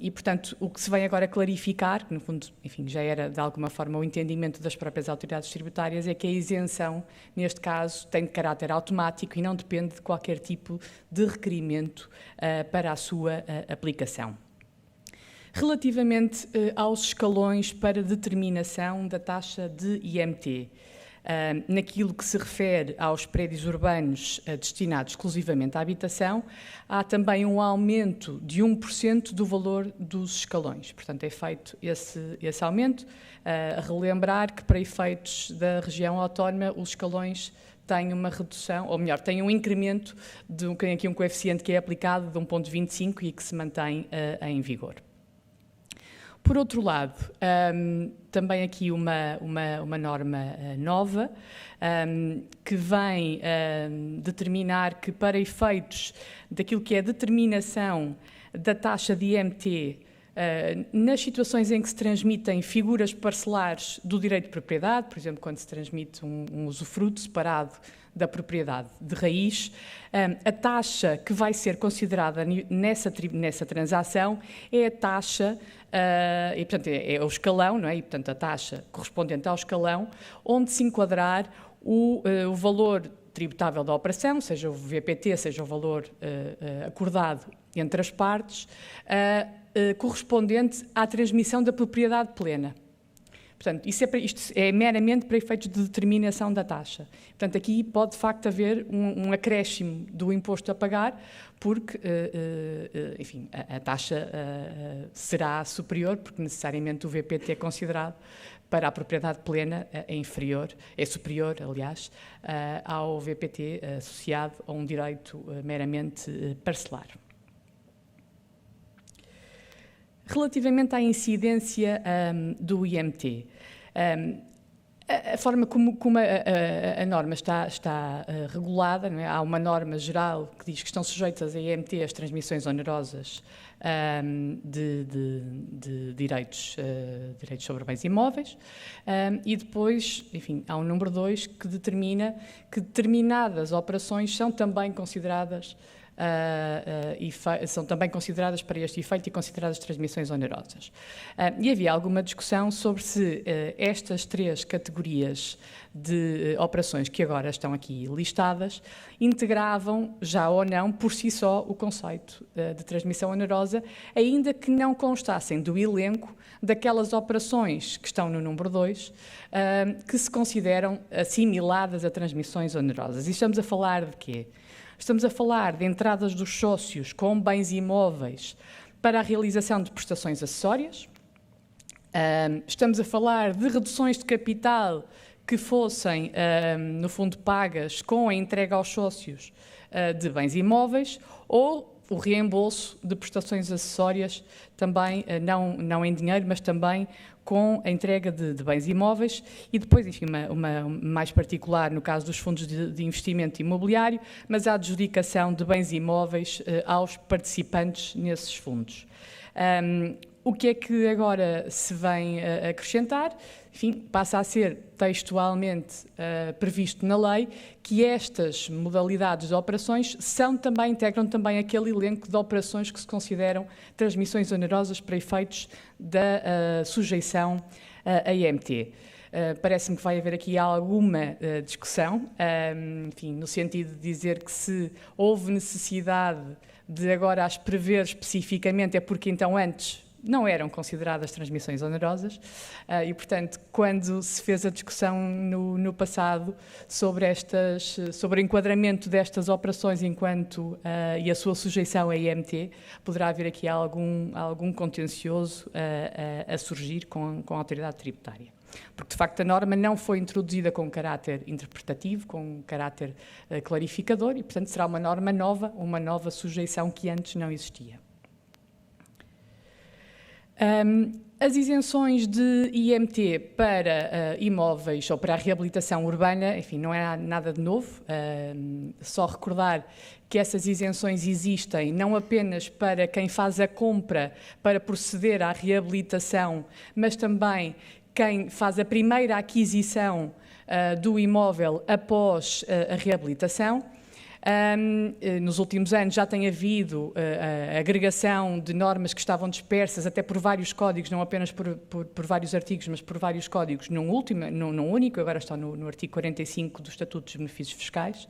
E, portanto, o que se vem agora clarificar, que no fundo, enfim, já era de alguma forma o entendimento das próprias autoridades tributárias, é que a isenção, neste caso, tem de caráter automático e não depende de qualquer tipo de requerimento para a sua aplicação. Relativamente aos escalões para determinação da taxa de IMT, naquilo que se refere aos prédios urbanos destinados exclusivamente à habitação, há também um aumento de 1% do valor dos escalões. Portanto, é feito esse aumento. A relembrar que, para efeitos da região autónoma, os escalões têm uma redução, ou melhor, têm um incremento, tem aqui um coeficiente que é aplicado de 1,25 e que se mantém em vigor. Por outro lado, também aqui uma norma nova, que vem determinar que, para efeitos daquilo que é a determinação da taxa de IMT, nas situações em que se transmitem figuras parcelares do direito de propriedade, por exemplo, quando se transmite um usufruto separado da propriedade de raiz, a taxa que vai ser considerada nessa transação é a taxa, e portanto é o escalão, não é? E portanto a taxa correspondente ao escalão, onde se enquadrar o valor tributável da operação, seja o VPT, seja o valor acordado entre as partes, correspondente à transmissão da propriedade plena. Portanto, isto é meramente para efeitos de determinação da taxa. Portanto, aqui pode de facto haver um acréscimo do imposto a pagar, porque, enfim, a taxa será superior, porque necessariamente o VPT é considerado para a propriedade plena é superior, aliás, ao VPT associado a um direito meramente parcelar. Relativamente à incidência do IMT, A forma como a norma está regulada, não é? Há uma norma geral que diz que estão sujeitas a IMT as transmissões onerosas de direitos sobre bens imóveis, e depois, enfim, há um número 2 que determina que determinadas operações são também consideradas para este efeito e consideradas transmissões onerosas. E havia alguma discussão sobre se estas 3 categorias de operações que agora estão aqui listadas integravam já ou não por si só o conceito de transmissão onerosa, ainda que não constassem do elenco daquelas operações que estão no número 2, que se consideram assimiladas a transmissões onerosas. E estamos a falar de quê? Estamos a falar de entradas dos sócios com bens imóveis para a realização de prestações acessórias. Estamos a falar de reduções de capital que fossem, no fundo, pagas com a entrega aos sócios de bens imóveis, ou o reembolso de prestações acessórias, também não em dinheiro, mas também com a entrega de bens imóveis, e depois, enfim, uma mais particular no caso dos fundos de investimento imobiliário, mas a adjudicação de bens imóveis aos participantes nesses fundos. O que é que agora se vem acrescentar? Enfim, passa a ser textualmente previsto na lei que estas modalidades de operações integram também aquele elenco de operações que se consideram transmissões onerosas para efeitos da sujeição a IMT. Parece-me que vai haver aqui alguma discussão, enfim, no sentido de dizer que se houve necessidade de agora as prever especificamente, é porque então antes não eram consideradas transmissões onerosas, e, portanto, quando se fez a discussão no passado sobre o enquadramento destas operações e a sua sujeição a IMT, poderá haver aqui algum contencioso a surgir com a autoridade tributária. Porque, de facto, a norma não foi introduzida com caráter interpretativo, com caráter clarificador, e, portanto, será uma norma nova, uma nova sujeição que antes não existia. As isenções de IMT para imóveis ou para a reabilitação urbana, enfim, não é nada de novo, só recordar que essas isenções existem não apenas para quem faz a compra para proceder à reabilitação, mas também quem faz a primeira aquisição do imóvel após a reabilitação. Nos últimos anos já tem havido a agregação de normas que estavam dispersas até por vários códigos, não apenas por vários artigos, mas por vários códigos, num único, agora está no artigo 45 do Estatuto dos Benefícios Fiscais.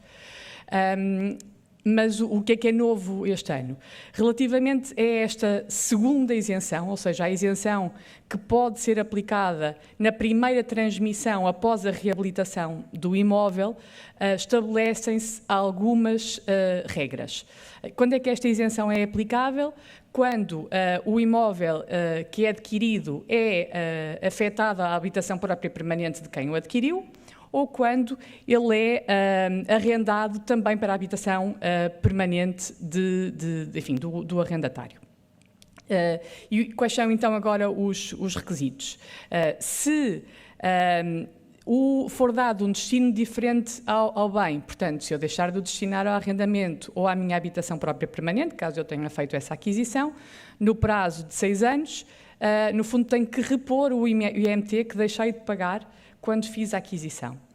Mas o que é novo este ano? Relativamente a esta segunda isenção, ou seja, a isenção que pode ser aplicada na primeira transmissão após a reabilitação do imóvel, estabelecem-se algumas regras. Quando é que esta isenção é aplicável? Quando o imóvel que é adquirido é afetado à habitação própria permanente de quem o adquiriu, ou quando ele é arrendado também para a habitação permanente do arrendatário. E quais são então agora os requisitos? Se for dado um destino diferente ao bem, portanto, se eu deixar de o destinar ao arrendamento ou à minha habitação própria permanente, caso eu tenha feito essa aquisição, no prazo de 6 anos, no fundo tenho que repor o IMT que deixei de pagar quando fiz a aquisição.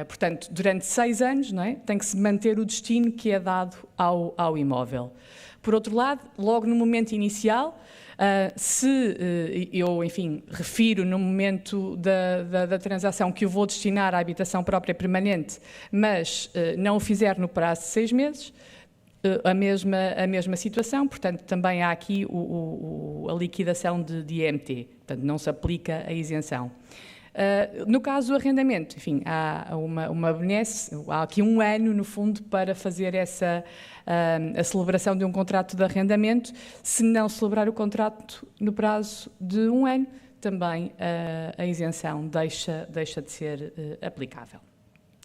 Portanto, durante 6 anos, não é, tem que se manter o destino que é dado ao imóvel. Por outro lado, logo no momento inicial, se eu, enfim, refiro no momento da transação que eu vou destinar à habitação própria permanente, mas não o fizer no prazo de 6 meses, a mesma situação, portanto, também há aqui a liquidação de IMT, portanto, não se aplica a isenção. No caso do arrendamento, enfim, há uma benesse, há aqui um ano, no fundo, para fazer a celebração de um contrato de arrendamento. Se não celebrar o contrato no prazo de 1 ano, também a isenção deixa de ser aplicável.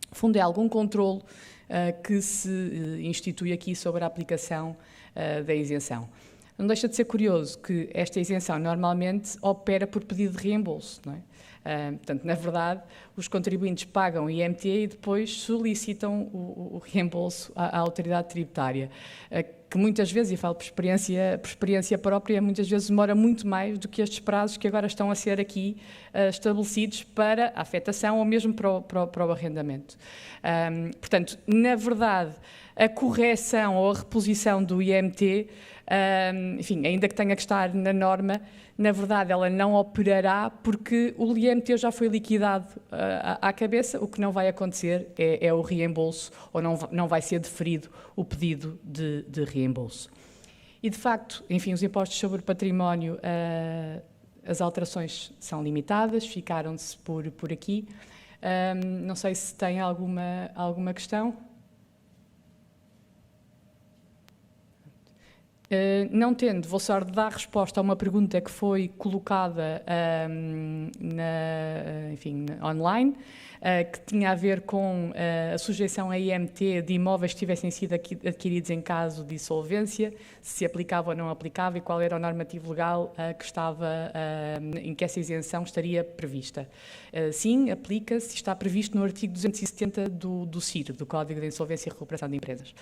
No fundo, é algum controlo que se institui aqui sobre a aplicação da isenção. Não deixa de ser curioso que esta isenção normalmente opera por pedido de reembolso, não é? Portanto, na verdade, os contribuintes pagam o IMT e depois solicitam o reembolso à autoridade tributária, que muitas vezes, e falo por experiência própria, muitas vezes demora muito mais do que estes prazos que agora estão a ser aqui estabelecidos para a afetação ou mesmo para o arrendamento. Portanto, na verdade, a correção ou a reposição do IMT, enfim, ainda que tenha que estar na norma, na verdade ela não operará porque o IMT já foi liquidado à cabeça. O que não vai acontecer é o reembolso, ou não vai ser deferido o pedido de reembolso. E de facto, enfim, os impostos sobre o património, as alterações são limitadas, ficaram-se por aqui. Não sei se tem alguma questão. Não tendo, vou só dar resposta a uma pergunta que foi colocada online, que tinha a ver com a sujeição a IMT de imóveis que tivessem sido adquiridos em caso de insolvência, se aplicava ou não aplicava e qual era o normativo legal que estava, em que essa isenção estaria prevista. Sim, aplica-se, está previsto no artigo 270 do CIR, do Código de Insolvência e Recuperação de Empresas.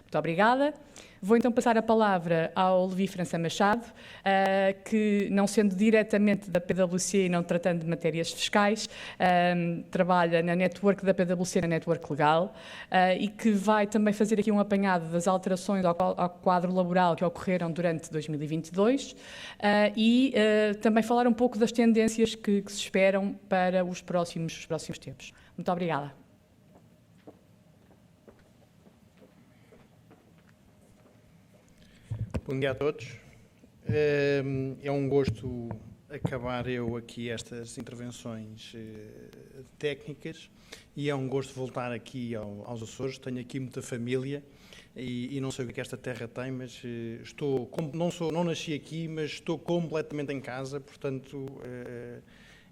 Muito obrigada. Vou então passar a palavra ao Levi França Machado, que, não sendo diretamente da PwC e não tratando de matérias fiscais, trabalha na network da PwC, na network legal, e que vai também fazer aqui um apanhado das alterações ao quadro laboral que ocorreram durante 2022 e também falar um pouco das tendências que se esperam para os próximos tempos. Muito obrigada. Bom dia a todos. É um gosto acabar eu aqui estas intervenções técnicas e é um gosto voltar aqui aos Açores. Tenho aqui muita família e não sei o que esta terra tem, mas não nasci aqui, mas estou completamente em casa, portanto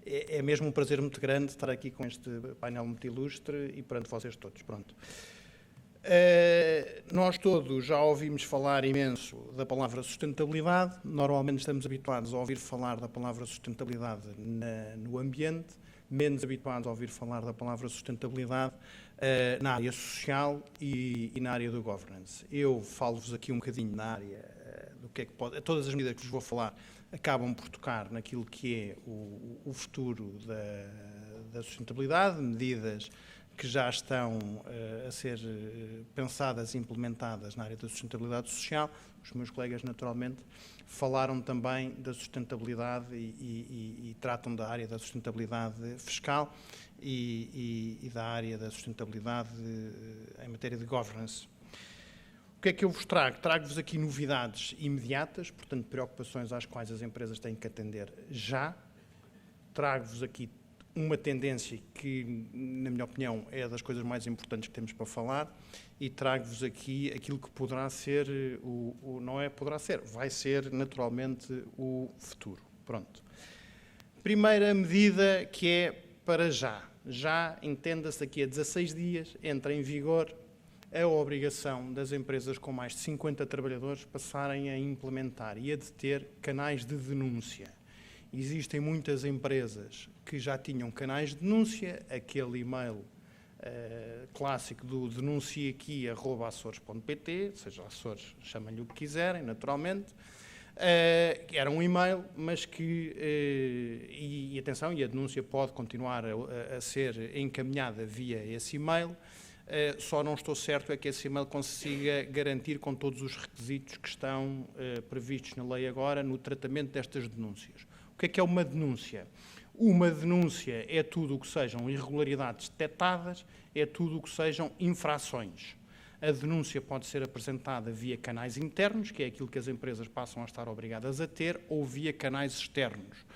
é mesmo um prazer muito grande estar aqui com este painel muito ilustre e perante vocês todos. Pronto. Nós todos já ouvimos falar imenso da palavra sustentabilidade. Normalmente estamos habituados a ouvir falar da palavra sustentabilidade no ambiente, menos habituados a ouvir falar da palavra sustentabilidade na área social e na área do governance. Eu falo-vos aqui um bocadinho na área do que é que pode... Todas as medidas que vos vou falar acabam por tocar naquilo que é o futuro da sustentabilidade, medidas que já estão a ser pensadas e implementadas na área da sustentabilidade social. Os meus colegas, naturalmente, falaram também da sustentabilidade e tratam da área da sustentabilidade fiscal e da área da sustentabilidade em matéria de governance. O que é que eu vos trago? Trago-vos aqui novidades imediatas, portanto, preocupações às quais as empresas têm que atender já. Trago-vos aqui uma tendência que, na minha opinião, é das coisas mais importantes que temos para falar e trago-vos aqui aquilo que poderá ser, vai ser naturalmente o futuro. Pronto. Primeira medida que é para já. Já, entenda-se, daqui a 16 dias entra em vigor a obrigação das empresas com mais de 50 trabalhadores passarem a implementar e a deter canais de denúncia. Existem muitas empresas que já tinham canais de denúncia, aquele e-mail clássico do denunciaqui@açores.pt, seja Açores, chamem-lhe o que quiserem, naturalmente. Era um e-mail, mas que, e atenção, e a denúncia pode continuar a ser encaminhada via esse e-mail, só não estou certo é que esse e-mail consiga garantir com todos os requisitos que estão previstos na lei agora no tratamento destas denúncias. O que é uma denúncia? Uma denúncia é tudo o que sejam irregularidades detectadas, é tudo o que sejam infrações. A denúncia pode ser apresentada via canais internos, que é aquilo que as empresas passam a estar obrigadas a ter, ou via canais externos.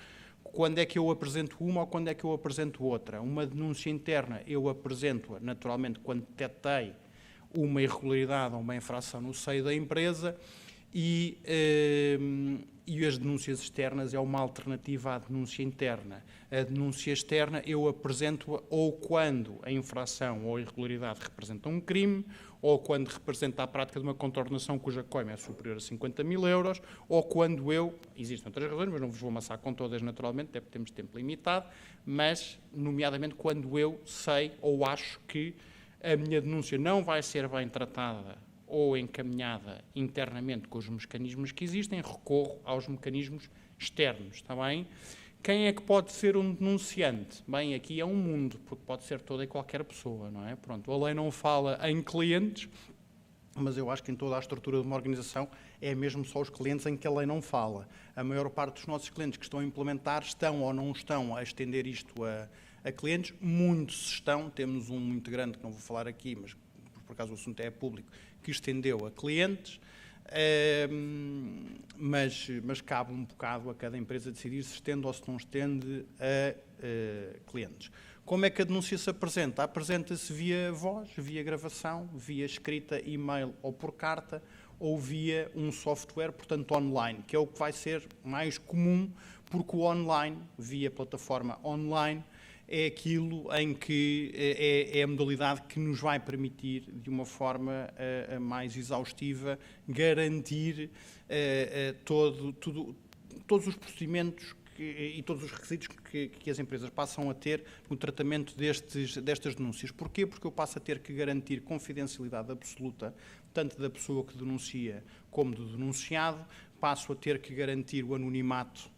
Quando é que eu apresento uma ou quando é que eu apresento outra? Uma denúncia interna eu apresento-a, naturalmente, quando detectei uma irregularidade ou uma infração no seio da empresa e as denúncias externas é uma alternativa à denúncia interna. A denúncia externa eu apresento-a ou quando a infração ou a irregularidade representa um crime, ou quando representa a prática de uma contornação cuja coima é superior a 50 mil euros, ou quando existem outras razões, mas não vos vou amassar com todas naturalmente, até porque temos tempo limitado, mas, nomeadamente, quando eu sei ou acho que a minha denúncia não vai ser bem tratada ou encaminhada internamente com os mecanismos que existem, recorro aos mecanismos externos, está bem? Quem é que pode ser um denunciante? Bem, aqui é um mundo, porque pode ser toda e qualquer pessoa, não é? Pronto, a lei não fala em clientes, mas eu acho que em toda a estrutura de uma organização é mesmo só os clientes em que a lei não fala. A maior parte dos nossos clientes que estão a implementar estão ou não estão a estender isto a clientes. Muitos estão, temos um muito grande, que não vou falar aqui, mas por acaso o assunto é público, que estendeu a clientes. Mas cabe um bocado a cada empresa decidir se estende ou se não estende a clientes. Como é que a denúncia se apresenta? Apresenta-se via voz, via gravação, via escrita, e-mail ou por carta, ou via um software, portanto online, que é o que vai ser mais comum, porque o online, via plataforma online, é aquilo em que é a modalidade que nos vai permitir, de uma forma mais exaustiva, garantir todos os procedimentos e todos os requisitos que as empresas passam a ter no tratamento destas denúncias. Porquê? Porque eu passo a ter que garantir confidencialidade absoluta, tanto da pessoa que denuncia como do denunciado, passo a ter que garantir o anonimato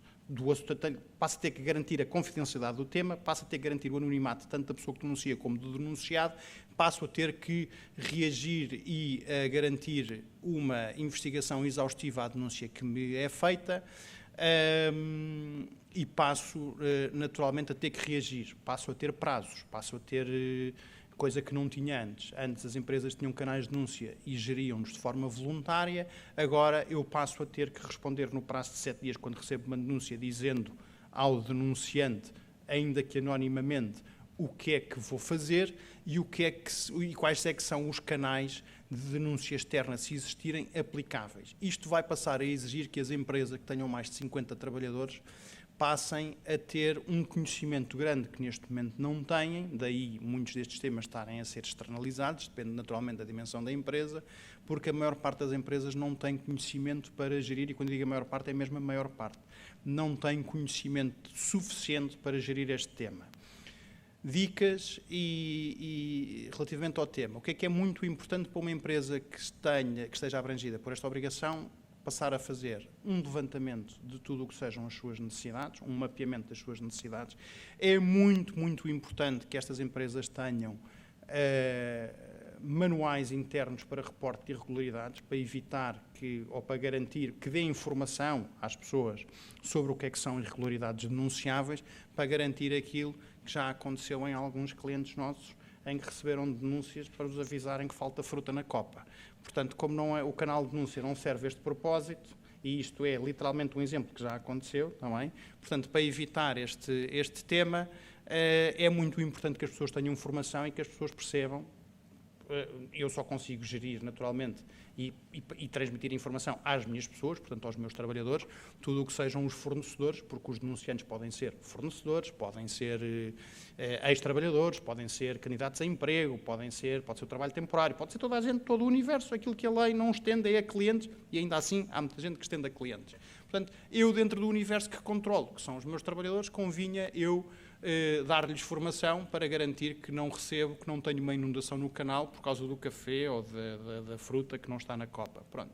passa a ter que garantir a confidencialidade do tema, passa a ter que garantir o anonimato tanto da pessoa que denuncia como do denunciado, passo a ter que reagir e garantir uma investigação exaustiva à denúncia que me é feita e passo naturalmente a ter que reagir, passo a ter prazos, passo a ter coisa que não tinha antes. Antes as empresas tinham canais de denúncia e geriam-nos de forma voluntária, agora eu passo a ter que responder no prazo de 7 dias quando recebo uma denúncia dizendo ao denunciante, ainda que anonimamente, o que é que vou fazer e quais é que são os canais de denúncia externa, se existirem, aplicáveis. Isto vai passar a exigir que as empresas que tenham mais de 50 trabalhadores passem a ter um conhecimento grande que neste momento não têm, daí muitos destes temas estarem a ser externalizados, depende naturalmente da dimensão da empresa, porque a maior parte das empresas não tem conhecimento para gerir, e quando digo a maior parte é mesmo a maior parte, não tem conhecimento suficiente para gerir este tema. Dicas e relativamente ao tema, o que é muito importante para uma empresa que esteja abrangida por esta obrigação? Passar a fazer um levantamento de tudo o que sejam as suas necessidades, um mapeamento das suas necessidades. É muito, muito importante que estas empresas tenham manuais internos para reporte de irregularidades, para evitar ou para garantir que dê informação às pessoas sobre o que é que são irregularidades denunciáveis, para garantir aquilo que já aconteceu em alguns clientes nossos, em que receberam denúncias para os avisarem que falta fruta na copa. Portanto, como o canal de denúncia não serve a este propósito, e isto é literalmente um exemplo que já aconteceu também, portanto, para evitar este tema, é muito importante que as pessoas tenham formação e que as pessoas percebam. Eu só consigo gerir, naturalmente, e transmitir informação às minhas pessoas, portanto, aos meus trabalhadores, tudo o que sejam os fornecedores, porque os denunciantes podem ser fornecedores, podem ser ex-trabalhadores, podem ser candidatos a emprego, pode ser o trabalho temporário, pode ser toda a gente, todo o universo, aquilo que a lei não estende é a clientes, e ainda assim há muita gente que estende a clientes. Portanto, eu dentro do universo que controlo, que são os meus trabalhadores, convinha eu dar-lhes formação para garantir que não recebo, que não tenho uma inundação no canal por causa do café ou da fruta que não está na copa. Pronto.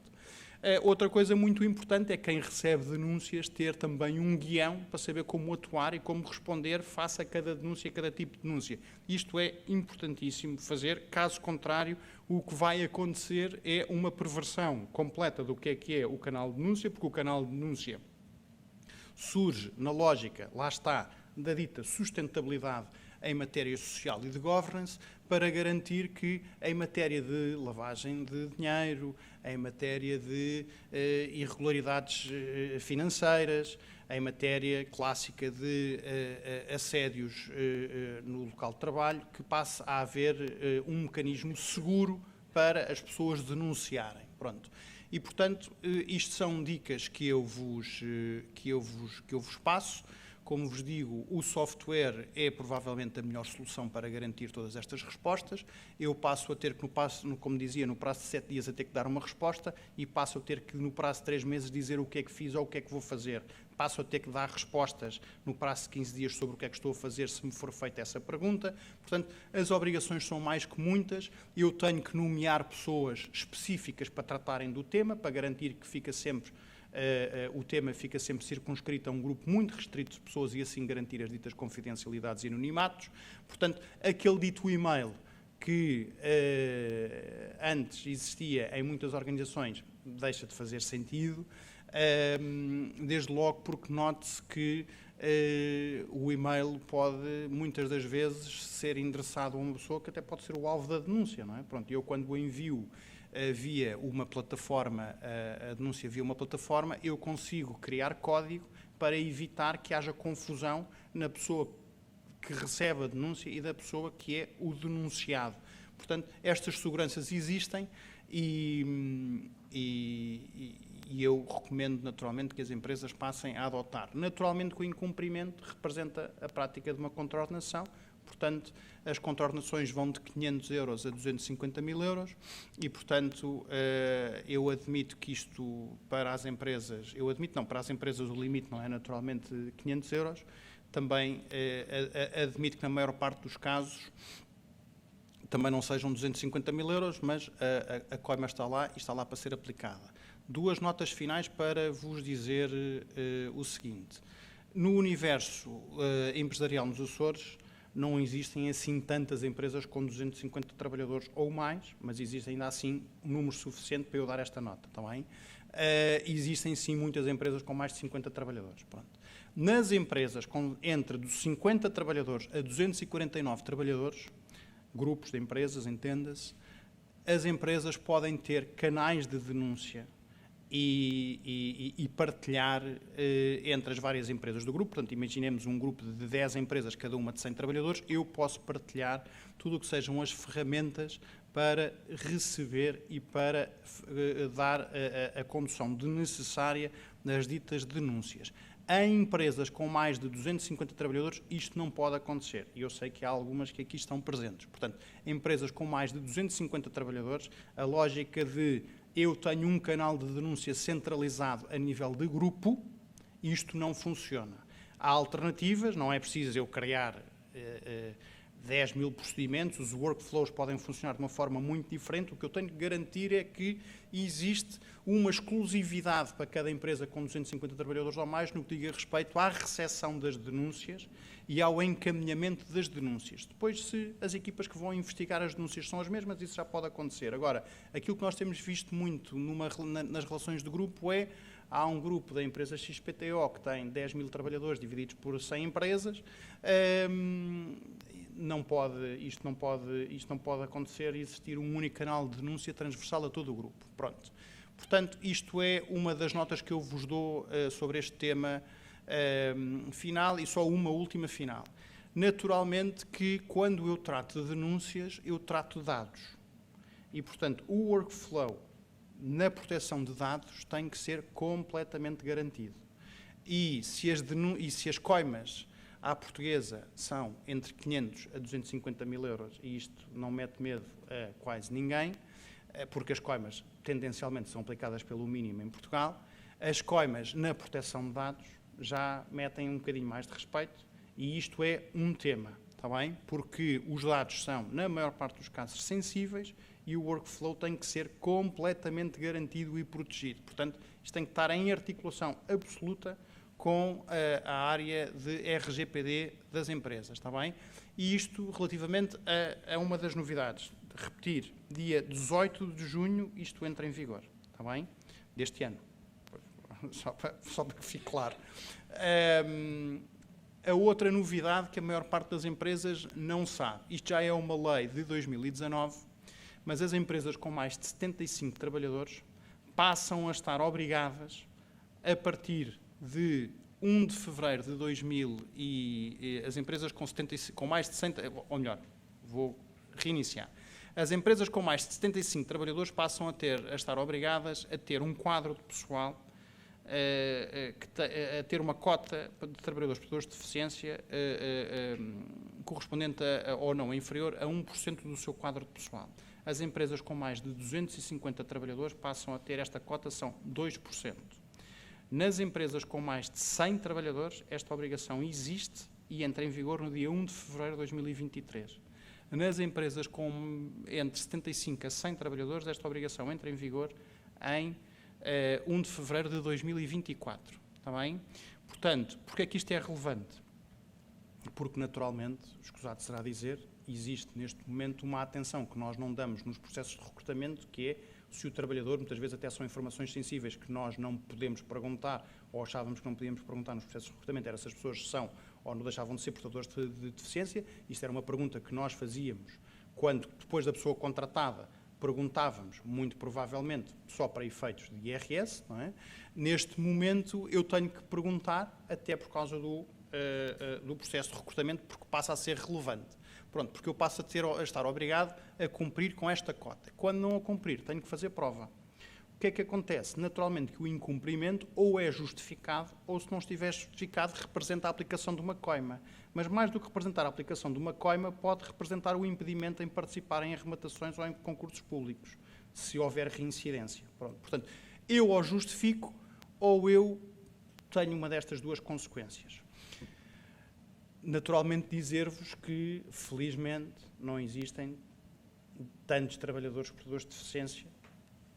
Outra coisa muito importante é quem recebe denúncias ter também um guião para saber como atuar e como responder face a cada denúncia, a cada tipo de denúncia. Isto é importantíssimo fazer, caso contrário, o que vai acontecer é uma perversão completa do que é o canal de denúncia, porque o canal de denúncia surge na lógica, lá está, da dita sustentabilidade em matéria social e de governance, para garantir que, em matéria de lavagem de dinheiro, em matéria de irregularidades financeiras, em matéria clássica de assédios no local de trabalho, que passe a haver um mecanismo seguro para as pessoas denunciarem. Pronto. E, portanto, isto são dicas que eu vos passo. Como vos digo, o software é provavelmente a melhor solução para garantir todas estas respostas. Eu passo a ter que, como dizia, no prazo de 7 dias a ter que dar uma resposta e passo a ter que, no prazo de 3 meses, dizer o que é que fiz ou o que é que vou fazer. Passo a ter que dar respostas no prazo de 15 dias sobre o que é que estou a fazer se me for feita essa pergunta. Portanto, as obrigações são mais que muitas. Eu tenho que nomear pessoas específicas para tratarem do tema, para garantir que fica sempre, o tema fica sempre circunscrito a um grupo muito restrito de pessoas e assim garantir as ditas confidencialidades e anonimatos. Portanto, aquele dito e-mail que antes existia em muitas organizações deixa de fazer sentido. Desde logo porque note-se que o e-mail pode, muitas das vezes, ser endereçado a uma pessoa que até pode ser o alvo da denúncia, não é? Pronto, eu quando o envio via uma plataforma, a denúncia via uma plataforma, eu consigo criar código para evitar que haja confusão na pessoa que recebe a denúncia e da pessoa que é o denunciado. Portanto, estas seguranças existem e eu recomendo naturalmente que as empresas passem a adotar. Naturalmente que o incumprimento representa a prática de uma contraordenação, portanto as contraordenações vão de 500 euros a 250 mil euros e portanto eu admito que isto para as empresas, para as empresas o limite não é naturalmente 500 euros, também admito que na maior parte dos casos também não sejam 250 mil euros, mas a coima está lá e está lá para ser aplicada. 2 notas finais para vos dizer o seguinte. No universo empresarial nos Açores, não existem assim tantas empresas com 250 trabalhadores ou mais, mas existe ainda assim um número suficiente para eu dar esta nota, está bem? Existem sim muitas empresas com mais de 50 trabalhadores. Pronto. Nas empresas com entre 50 trabalhadores a 249 trabalhadores, grupos de empresas, entenda-se, as empresas podem ter canais de denúncia e partilhar entre as várias empresas do grupo. Portanto, imaginemos um grupo de 10 empresas, cada uma de 100 trabalhadores, eu posso partilhar tudo o que sejam as ferramentas para receber e para dar a condução necessária nas ditas denúncias. Em empresas com mais de 250 trabalhadores, isto não pode acontecer. E eu sei que há algumas que aqui estão presentes. Portanto, empresas com mais de 250 trabalhadores, a lógica de eu tenho um canal de denúncia centralizado a nível de grupo, isto não funciona. Há alternativas, não é preciso eu criar 10 mil procedimentos, os workflows podem funcionar de uma forma muito diferente. O que eu tenho que garantir é que existe uma exclusividade para cada empresa com 250 trabalhadores ou mais no que diga respeito à recepção das denúncias e ao encaminhamento das denúncias. Depois, se as equipas que vão investigar as denúncias são as mesmas, isso já pode acontecer. Agora, aquilo que nós temos visto muito nas relações de grupo é há um grupo da empresa XPTO que tem 10 mil trabalhadores divididos por 100 empresas. Isto não pode acontecer e existir um único canal de denúncia transversal a todo o grupo. Pronto. Portanto, isto é uma das notas que eu vos dou sobre este tema final e só uma última final. Naturalmente que quando eu trato de denúncias, eu trato de dados. E, portanto, o workflow na proteção de dados tem que ser completamente garantido. E se as coimas à portuguesa são entre 500 a 250 mil euros, e isto não mete medo a quase ninguém, porque as coimas tendencialmente são aplicadas pelo mínimo em Portugal, as coimas na proteção de dados já metem um bocadinho mais de respeito, e isto é um tema, está bem? Porque os dados são, na maior parte dos casos, sensíveis e o workflow tem que ser completamente garantido e protegido. Portanto, isto tem que estar em articulação absoluta com a área de RGPD das empresas, está bem? E isto relativamente a uma das novidades. Repetir, dia 18 de junho isto entra em vigor, está bem? Deste ano. Só para que fique claro. A outra novidade que a maior parte das empresas não sabe, isto já é uma lei de 2019, mas as empresas com mais de 75 trabalhadores passam a estar obrigadas, a partir de 1 de fevereiro de 2000, e as empresas com mais de 60, ou melhor, vou reiniciar. As empresas com mais de 75 trabalhadores passam a estar obrigadas a ter um quadro de pessoal a ter uma cota de trabalhadores portadores de deficiência correspondente ou não inferior a 1% do seu quadro de pessoal. As empresas com mais de 250 trabalhadores passam a ter esta cota, são 2%. Nas empresas com mais de 100 trabalhadores, esta obrigação existe e entra em vigor no dia 1 de fevereiro de 2023. Nas empresas com entre 75 a 100 trabalhadores, esta obrigação entra em vigor em 1 de fevereiro de 2024. Está bem? Portanto, porque é que isto é relevante? Porque, naturalmente, escusado será dizer, existe neste momento uma atenção que nós não damos nos processos de recrutamento, que é se o trabalhador, muitas vezes até são informações sensíveis que nós não podemos perguntar, ou achávamos que não podíamos perguntar nos processos de recrutamento, era se as pessoas são ou não deixavam de ser portadores de deficiência. Isto era uma pergunta que nós fazíamos quando, depois da pessoa contratada, perguntávamos, muito provavelmente, só para efeitos de IRS, não é? Neste momento eu tenho que perguntar, até por causa do processo de recrutamento, porque passa a ser relevante. Pronto, porque eu passo a estar obrigado a cumprir com esta cota. Quando não a cumprir, tenho que fazer prova. O que é que acontece? Naturalmente que o incumprimento ou é justificado, ou se não estiver justificado, representa a aplicação de uma coima. Mas mais do que representar a aplicação de uma coima, pode representar o impedimento em participar em arrematações ou em concursos públicos, se houver reincidência. Pronto. Portanto, eu ou justifico, ou eu tenho uma destas duas consequências. Naturalmente dizer-vos que, felizmente, não existem tantos trabalhadores portadores de deficiência.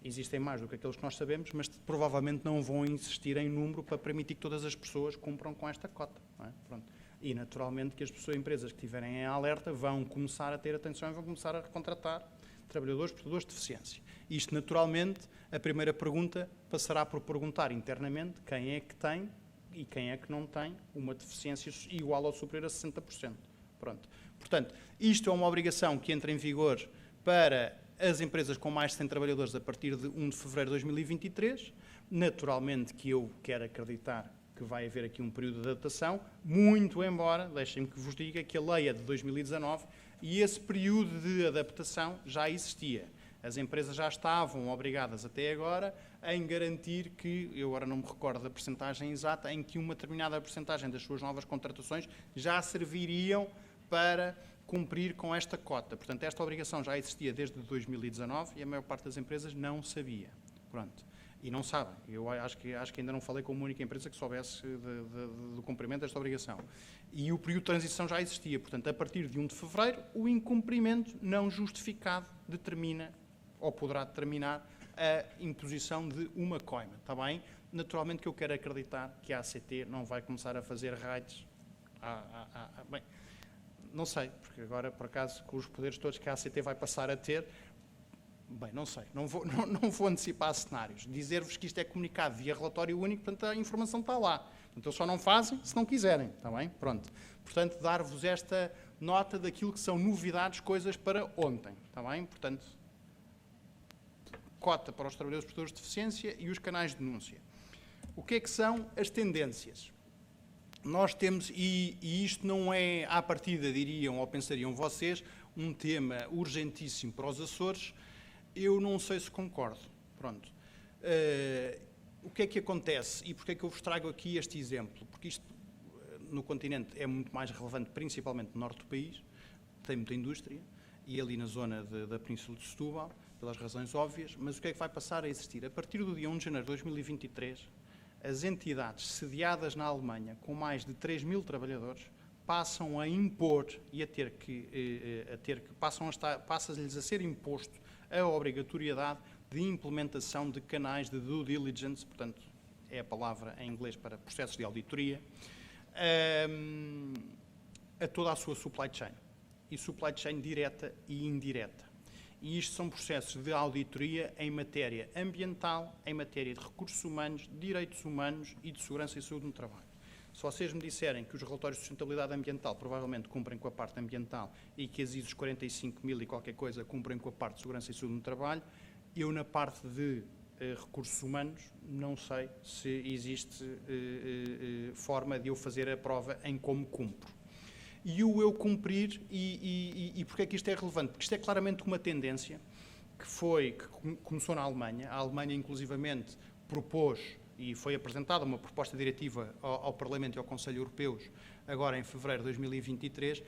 Existem mais do que aqueles que nós sabemos, mas provavelmente não vão insistir em número para permitir que todas as pessoas cumpram com esta cota. Não é? Pronto. E, naturalmente, que as empresas que estiverem em alerta vão começar a ter atenção e vão começar a recontratar trabalhadores portadores de deficiência. Isto, naturalmente, a primeira pergunta passará por perguntar internamente quem é que tem e quem é que não tem uma deficiência igual ou superior a 60%. Pronto. Portanto, isto é uma obrigação que entra em vigor para as empresas com mais de 100 trabalhadores a partir de 1 de fevereiro de 2023. Naturalmente que eu quero acreditar que vai haver aqui um período de adaptação, muito embora, deixem-me que vos diga, que a lei é de 2019 e esse período de adaptação já existia. As empresas já estavam obrigadas até agora em garantir que, eu agora não me recordo da percentagem exata, em que uma determinada percentagem das suas novas contratações já serviriam para cumprir com esta cota. Portanto, esta obrigação já existia desde 2019 e a maior parte das empresas não sabia. Pronto. E não sabem. Eu acho que ainda não falei com uma única empresa que soubesse do cumprimento desta obrigação. E o período de transição já existia. Portanto, a partir de 1 de fevereiro, o incumprimento não justificado determina ou poderá determinar a imposição de uma coima, está bem? Naturalmente que eu quero acreditar que a ACT não vai começar a fazer raids. Bem, não sei, porque agora, por acaso, com os poderes todos que a ACT vai passar a ter, bem, não sei, não vou antecipar cenários. Dizer-vos que isto é comunicado via relatório único, portanto, a informação está lá. Portanto, eles só não fazem se não quiserem, está bem? Pronto. Portanto, dar-vos esta nota daquilo que são novidades, coisas para ontem, está bem? Portanto, cota para os trabalhadores portadores de deficiência e os canais de denúncia. O que é que são as tendências? Nós temos, e isto não é à partida, diriam ou pensariam vocês, um tema urgentíssimo para os Açores, eu não sei se concordo. Pronto. O que é que acontece e porque é que eu vos trago aqui este exemplo? Porque isto no continente é muito mais relevante, principalmente no norte do país, tem muita indústria, e ali na zona da Península de Setúbal, pelas razões óbvias, mas o que é que vai passar a existir? A partir do dia 1 de janeiro de 2023, as entidades sediadas na Alemanha, com mais de 3 mil trabalhadores, passam a impor e passa-lhes a ser imposto a obrigatoriedade de implementação de canais de due diligence, portanto, é a palavra em inglês para processos de auditoria, a toda a sua supply chain. E supply chain direta e indireta. E isto são processos de auditoria em matéria ambiental, em matéria de recursos humanos, de direitos humanos e de segurança e saúde no trabalho. Se vocês me disserem que os relatórios de sustentabilidade ambiental provavelmente cumprem com a parte ambiental e que as ISOs 45.000 e qualquer coisa cumprem com a parte de segurança e saúde no trabalho, eu na parte de recursos humanos não sei se existe forma de eu fazer a prova em como cumpro. E o eu cumprir, e porque é que isto é relevante? Porque isto é claramente uma tendência que começou na Alemanha. A Alemanha, inclusivamente, propôs e foi apresentada uma proposta diretiva ao Parlamento e ao Conselho Europeus, agora em fevereiro de 2023,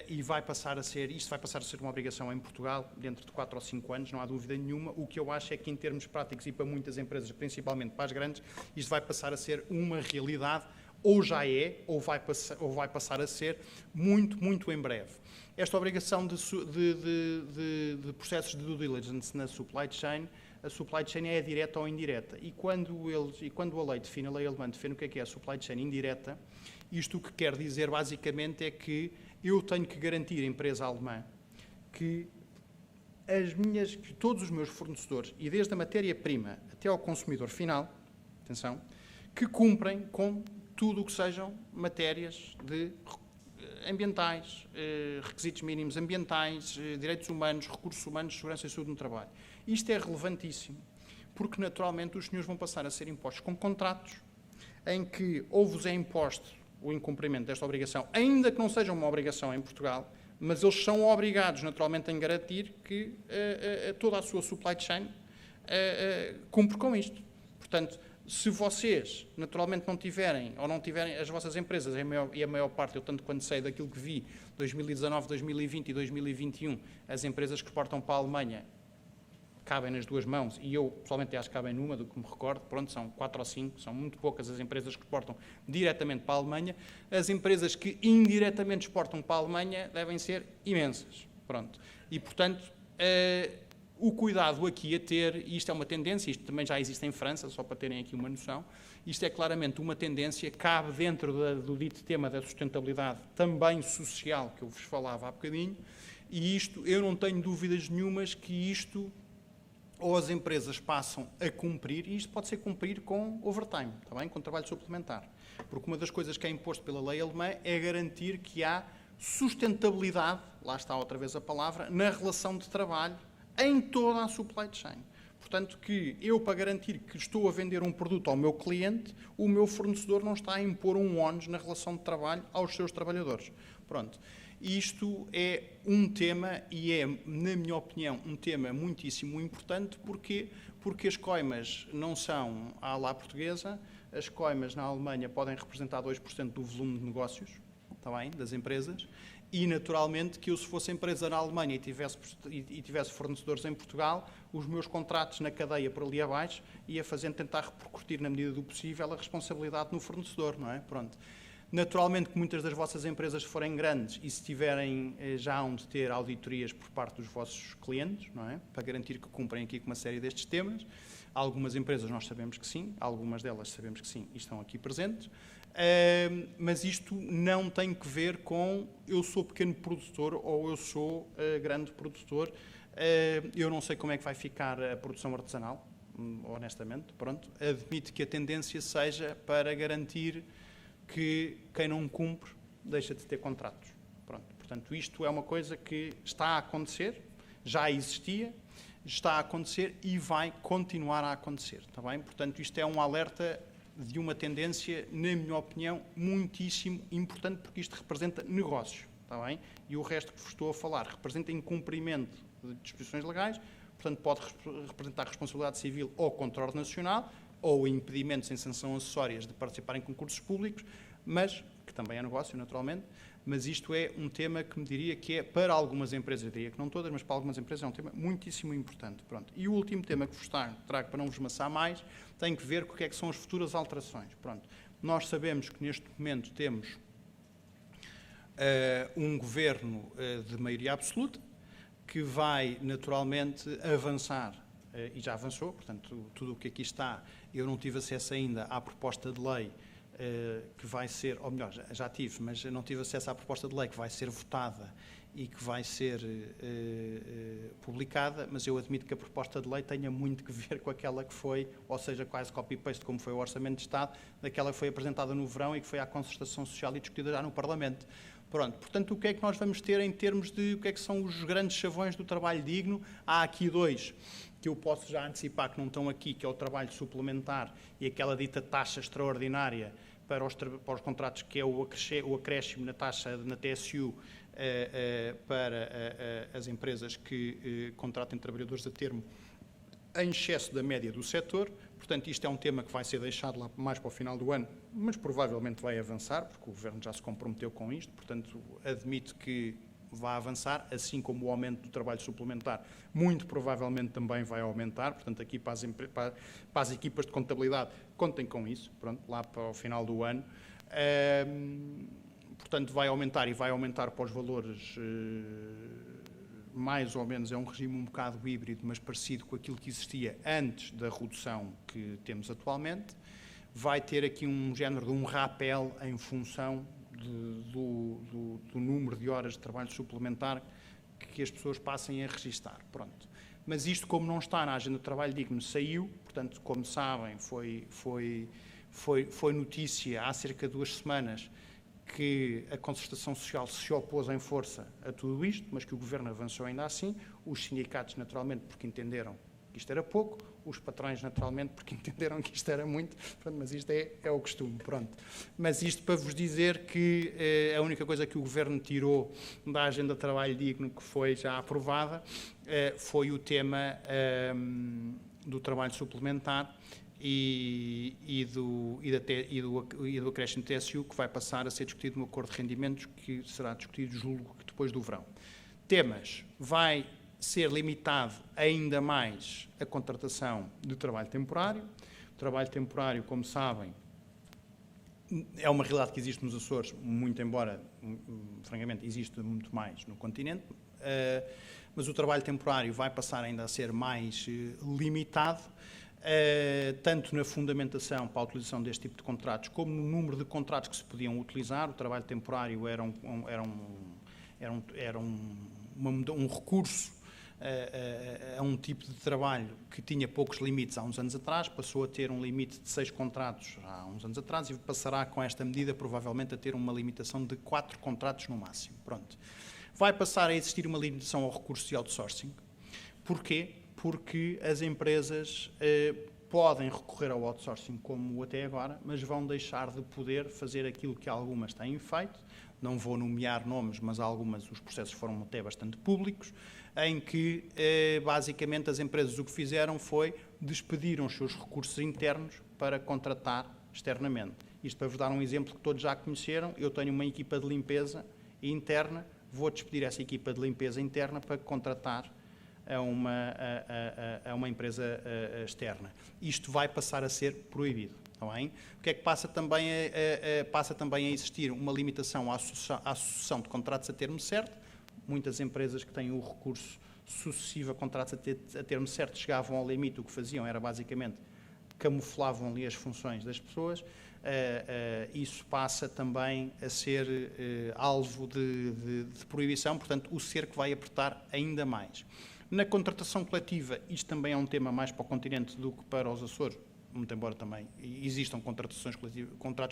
e isto vai passar a ser uma obrigação em Portugal dentro de 4 ou 5 anos, não há dúvida nenhuma. O que eu acho é que, em termos práticos e para muitas empresas, principalmente para as grandes, isto vai passar a ser uma realidade, ou já é, ou vai passar a ser muito, muito em breve. Esta obrigação de processos de due diligence na supply chain, a supply chain é direta ou indireta. E quando a lei define, a lei alemã define o que é a supply chain indireta, isto o que quer dizer basicamente é que eu tenho que garantir à empresa alemã que todos os meus fornecedores, e desde a matéria-prima até ao consumidor final, atenção, que cumprem com tudo o que sejam matérias de ambientais, requisitos mínimos ambientais, direitos humanos, recursos humanos, segurança e saúde no trabalho. Isto é relevantíssimo, porque naturalmente os senhores vão passar a ser impostos com contratos em que ou vos é imposto o incumprimento desta obrigação, ainda que não seja uma obrigação em Portugal, mas eles são obrigados naturalmente em garantir que toda a sua supply chain cumpre com isto. Portanto, se vocês, naturalmente, não tiverem as vossas empresas, e a maior parte, eu tanto quanto sei daquilo que vi, 2019, 2020 e 2021, as empresas que exportam para a Alemanha cabem nas duas mãos, e eu, pessoalmente, acho que cabem numa, do que me recordo, pronto, são 4 ou 5, são muito poucas as empresas que exportam diretamente para a Alemanha. As empresas que indiretamente exportam para a Alemanha devem ser imensas, pronto. E, portanto, o cuidado aqui a ter, e isto é uma tendência, isto também já existe em França, só para terem aqui uma noção, isto é claramente uma tendência, cabe dentro do dito tema da sustentabilidade também social, que eu vos falava há bocadinho, e isto, eu não tenho dúvidas nenhumas que isto, ou as empresas passam a cumprir, e isto pode ser cumprir com overtime, está bem? Com trabalho suplementar. Porque uma das coisas que é imposto pela lei alemã é garantir que há sustentabilidade, lá está outra vez a palavra, na relação de trabalho em toda a supply chain. Portanto, que eu, para garantir que estou a vender um produto ao meu cliente, o meu fornecedor não está a impor um ónus na relação de trabalho aos seus trabalhadores. Pronto. Isto é um tema, e é, na minha opinião, um tema muitíssimo importante. Porquê? Porque as coimas não são à la portuguesa. As coimas na Alemanha podem representar 2% do volume de negócios, está bem, das empresas. E, naturalmente, que eu, se fosse empresa na Alemanha e tivesse fornecedores em Portugal, os meus contratos na cadeia por ali abaixo ia tentar repercutir, na medida do possível, a responsabilidade no fornecedor, não é? Pronto. Naturalmente que muitas das vossas empresas forem grandes e se tiverem já onde ter auditorias por parte dos vossos clientes, não é? Para garantir que cumprem aqui com uma série destes temas. Algumas empresas nós sabemos que sim, algumas delas sabemos que sim e estão aqui presentes. Mas isto não tem que ver com eu sou pequeno produtor ou eu sou grande produtor. Eu não sei como é que vai ficar a produção artesanal, honestamente. Pronto. Admito que a tendência seja para garantir que quem não cumpre deixa de ter contratos. Pronto. Portanto, isto é uma coisa que está a acontecer, já existia, está a acontecer e vai continuar a acontecer. Está bem? Portanto, isto é um alerta de uma tendência, na minha opinião, muitíssimo importante, porque isto representa negócios, está bem? E o resto que vos estou a falar representa incumprimento de disposições legais, portanto pode representar responsabilidade civil ou controle nacional, ou impedimentos em sanção acessórias de participar em concursos públicos, mas, que também é negócio, naturalmente, mas isto é um tema que me diria que é, para algumas empresas, eu diria que não todas, mas para algumas empresas é um tema muitíssimo importante. Pronto. E o último tema que vos trago para não vos maçar mais, tem que ver com o que é que são as futuras alterações. Pronto. Nós sabemos que neste momento temos um governo de maioria absoluta, que vai naturalmente avançar, e já avançou, portanto, tudo o que aqui está, eu não tive acesso ainda à proposta de lei que vai ser, ou melhor, já tive, mas não tive acesso à proposta de lei que vai ser votada e que vai ser publicada, mas eu admito que a proposta de lei tenha muito que ver com aquela que foi, ou seja, quase copy-paste, como foi o Orçamento de Estado, daquela que foi apresentada no verão e que foi à concertação social e discutida já no Parlamento. Pronto, portanto, o que é que nós vamos ter em termos de o que é que são os grandes chavões do trabalho digno? Há aqui dois que eu posso já antecipar que não estão aqui, que é o trabalho suplementar e aquela dita taxa extraordinária para os contratos, que é o acréscimo na taxa, na TSU, para as empresas que contratem trabalhadores a termo em excesso da média do setor. Portanto, isto é um tema que vai ser deixado lá mais para o final do ano, mas provavelmente vai avançar, porque o Governo já se comprometeu com isto. Portanto, admito que vai avançar, assim como o aumento do trabalho suplementar, muito provavelmente também vai aumentar. Portanto, aqui para as equipas de contabilidade, contem com isso, pronto, lá para o final do ano. Portanto, vai aumentar e vai aumentar para os valores, mais ou menos, é um regime um bocado híbrido, mas parecido com aquilo que existia antes da redução que temos atualmente. Vai ter aqui um género de um rapel em função do número de horas de trabalho suplementar que as pessoas passem a registar. Pronto. Mas isto, como não está na agenda de trabalho digno, saiu. Portanto, como sabem, foi notícia há cerca de 2 semanas que a concertação social se opôs em força a tudo isto, mas que o Governo avançou ainda assim. Os sindicatos, naturalmente, porque entenderam que isto era pouco, os patrões, naturalmente, porque entenderam que isto era muito, pronto, mas isto é o costume, pronto. Mas isto para vos dizer que a única coisa que o Governo tirou da agenda de trabalho digno, que foi já aprovada, foi o tema do trabalho suplementar e do acréscimo TSU, que vai passar a ser discutido no acordo de rendimentos, que será discutido, julgo, que depois do verão. Temas: vai ser limitado ainda mais a contratação de trabalho temporário. O trabalho temporário, como sabem, é uma realidade que existe nos Açores, muito embora, francamente, existe muito mais no continente, mas o trabalho temporário vai passar ainda a ser mais limitado, tanto na fundamentação para a utilização deste tipo de contratos, como no número de contratos que se podiam utilizar. O trabalho temporário era um recurso a um tipo de trabalho que tinha poucos limites há uns anos atrás, passou a ter um limite de 6 contratos há uns anos atrás e passará com esta medida provavelmente a ter uma limitação de 4 contratos no máximo. Pronto. Vai passar a existir uma limitação ao recurso de outsourcing. Porquê? Porque as empresas podem recorrer ao outsourcing como até agora, mas vão deixar de poder fazer aquilo que algumas têm feito. Não vou nomear nomes, mas algumas, os processos foram até bastante públicos, em que, basicamente, as empresas o que fizeram foi despediram os seus recursos internos para contratar externamente. Isto para vos dar um exemplo que todos já conheceram: eu tenho uma equipa de limpeza interna, vou despedir essa equipa de limpeza interna para contratar a uma empresa externa. Isto vai passar a ser proibido. Está bem? O que é que passa também a existir? Uma limitação à sucessão de contratos a termo certo. Muitas empresas que têm o recurso sucessivo a contratos a termo certo chegavam ao limite. O que faziam era, basicamente, camuflavam ali as funções das pessoas. Isso passa também a ser alvo de proibição. Portanto, o cerco vai apertar ainda mais. Na contratação coletiva, isto também é um tema mais para o continente do que para os Açores, muito embora também existam contratos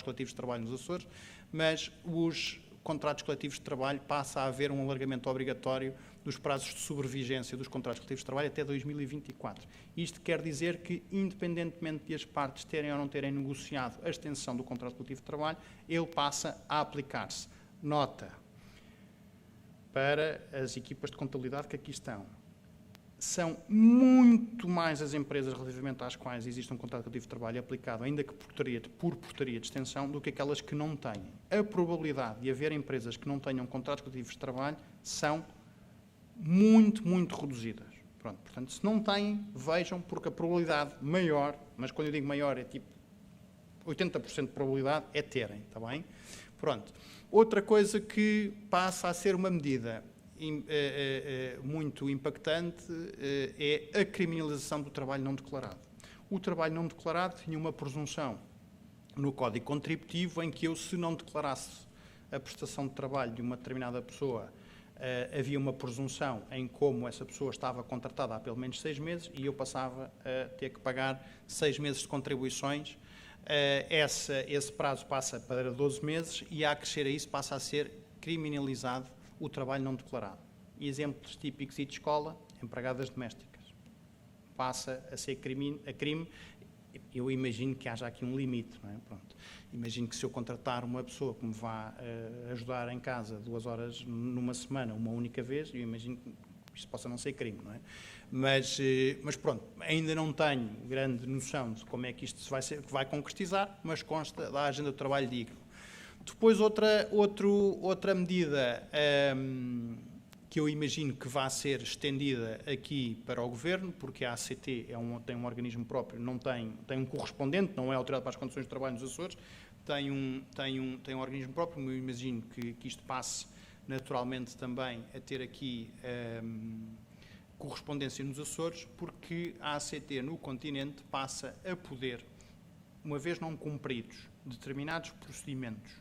coletivos de trabalho nos Açores, mas os contratos coletivos de trabalho passa a haver um alargamento obrigatório dos prazos de sobrevigência dos contratos coletivos de trabalho até 2024. Isto quer dizer que, independentemente de as partes terem ou não terem negociado a extensão do contrato coletivo de trabalho, ele passa a aplicar-se. Nota para as equipas de contabilidade que aqui estão: são muito mais as empresas relativamente às quais existe um contrato coletivo de trabalho aplicado, ainda que por portaria de extensão, do que aquelas que não têm. A probabilidade de haver empresas que não tenham contratos coletivos de trabalho são muito, muito reduzidas. Pronto, portanto, se não têm, vejam, porque a probabilidade maior, mas quando eu digo maior é tipo 80% de probabilidade, é terem, está bem? Pronto. Outra coisa que passa a ser uma medida muito impactante é a criminalização do trabalho não declarado. O trabalho não declarado tinha uma presunção no Código Contributivo em que eu, se não declarasse a prestação de trabalho de uma determinada pessoa, havia uma presunção em como essa pessoa estava contratada há pelo menos 6 meses e eu passava a ter que pagar 6 meses de contribuições. Esse prazo passa para 12 meses e, a acrescer a isso, passa a ser criminalizado o trabalho não declarado. Exemplos típicos e de escola: empregadas domésticas. Passa a ser crime. Eu imagino que haja aqui um limite, não é? Pronto. Imagino que se eu contratar uma pessoa que me vá ajudar em casa 2 horas numa semana, uma única vez, eu imagino isto possa não ser crime, não é? Mas pronto, ainda não tenho grande noção de como é que isto vai concretizar, mas consta da agenda do trabalho digno. Depois outra medida que eu imagino que vai ser estendida aqui para o Governo, porque a ACT tem um organismo próprio, não tem um correspondente, não é a Autoridade para as Condições de Trabalho nos Açores, tem um organismo próprio, eu imagino que isto passe naturalmente também a ter aqui correspondência nos Açores, porque a ACT no continente passa a poder, uma vez não cumpridos determinados procedimentos,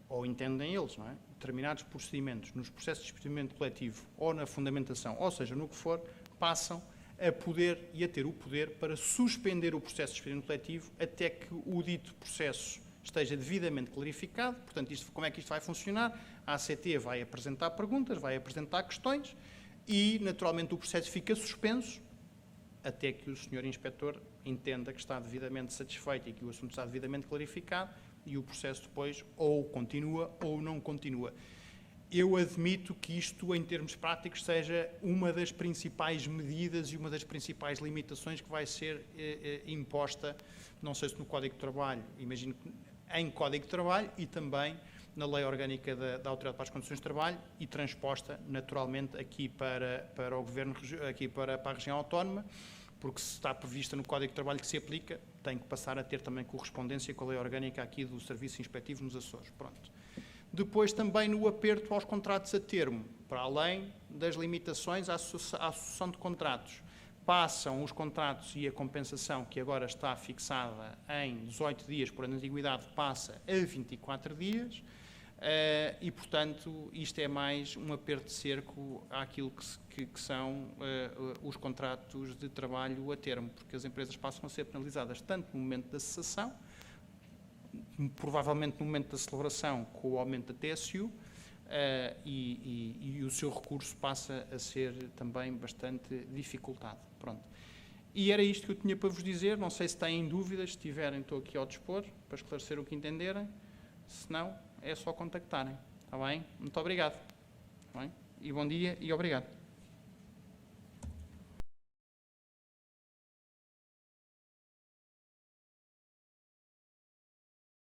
ou entendem eles, não é? Determinados procedimentos nos processos de despedimento coletivo ou na fundamentação, ou seja, no que for, passam a poder e a ter o poder para suspender o processo de despedimento coletivo até que o dito processo esteja devidamente clarificado. Portanto, como é que isto vai funcionar? A ACT vai apresentar perguntas, vai apresentar questões e, naturalmente, o processo fica suspenso até que o Sr. Inspetor entenda que está devidamente satisfeito e que o assunto está devidamente clarificado e o processo depois ou continua ou não continua. Eu admito que isto, em termos práticos, seja uma das principais medidas e uma das principais limitações que vai ser imposta, não sei se no Código de Trabalho, imagino que em Código de Trabalho e também na Lei Orgânica da Autoridade para as Condições de Trabalho e transposta, naturalmente, aqui para o Governo, aqui para a região autónoma, porque se está prevista no Código de Trabalho que se aplica, tem que passar a ter também correspondência com a Lei Orgânica aqui do Serviço Inspectivo nos Açores. Pronto. Depois também no aperto aos contratos a termo, para além das limitações à associação de contratos. Passam os contratos e a compensação, que agora está fixada em 18 dias por ano de antiguidade, passa a 24 dias. E, portanto, isto é mais um aperto de cerco àquilo que são os contratos de trabalho a termo, porque as empresas passam a ser penalizadas tanto no momento da cessação, provavelmente no momento da celebração com o aumento da TSU, e o seu recurso passa a ser também bastante dificultado. Pronto. E era isto que eu tinha para vos dizer. Não sei se têm dúvidas, se tiverem, estou aqui ao dispor para esclarecer o que entenderem. Se não, é só contactarem. Está bem? Muito obrigado. Está bem? E bom dia e obrigado.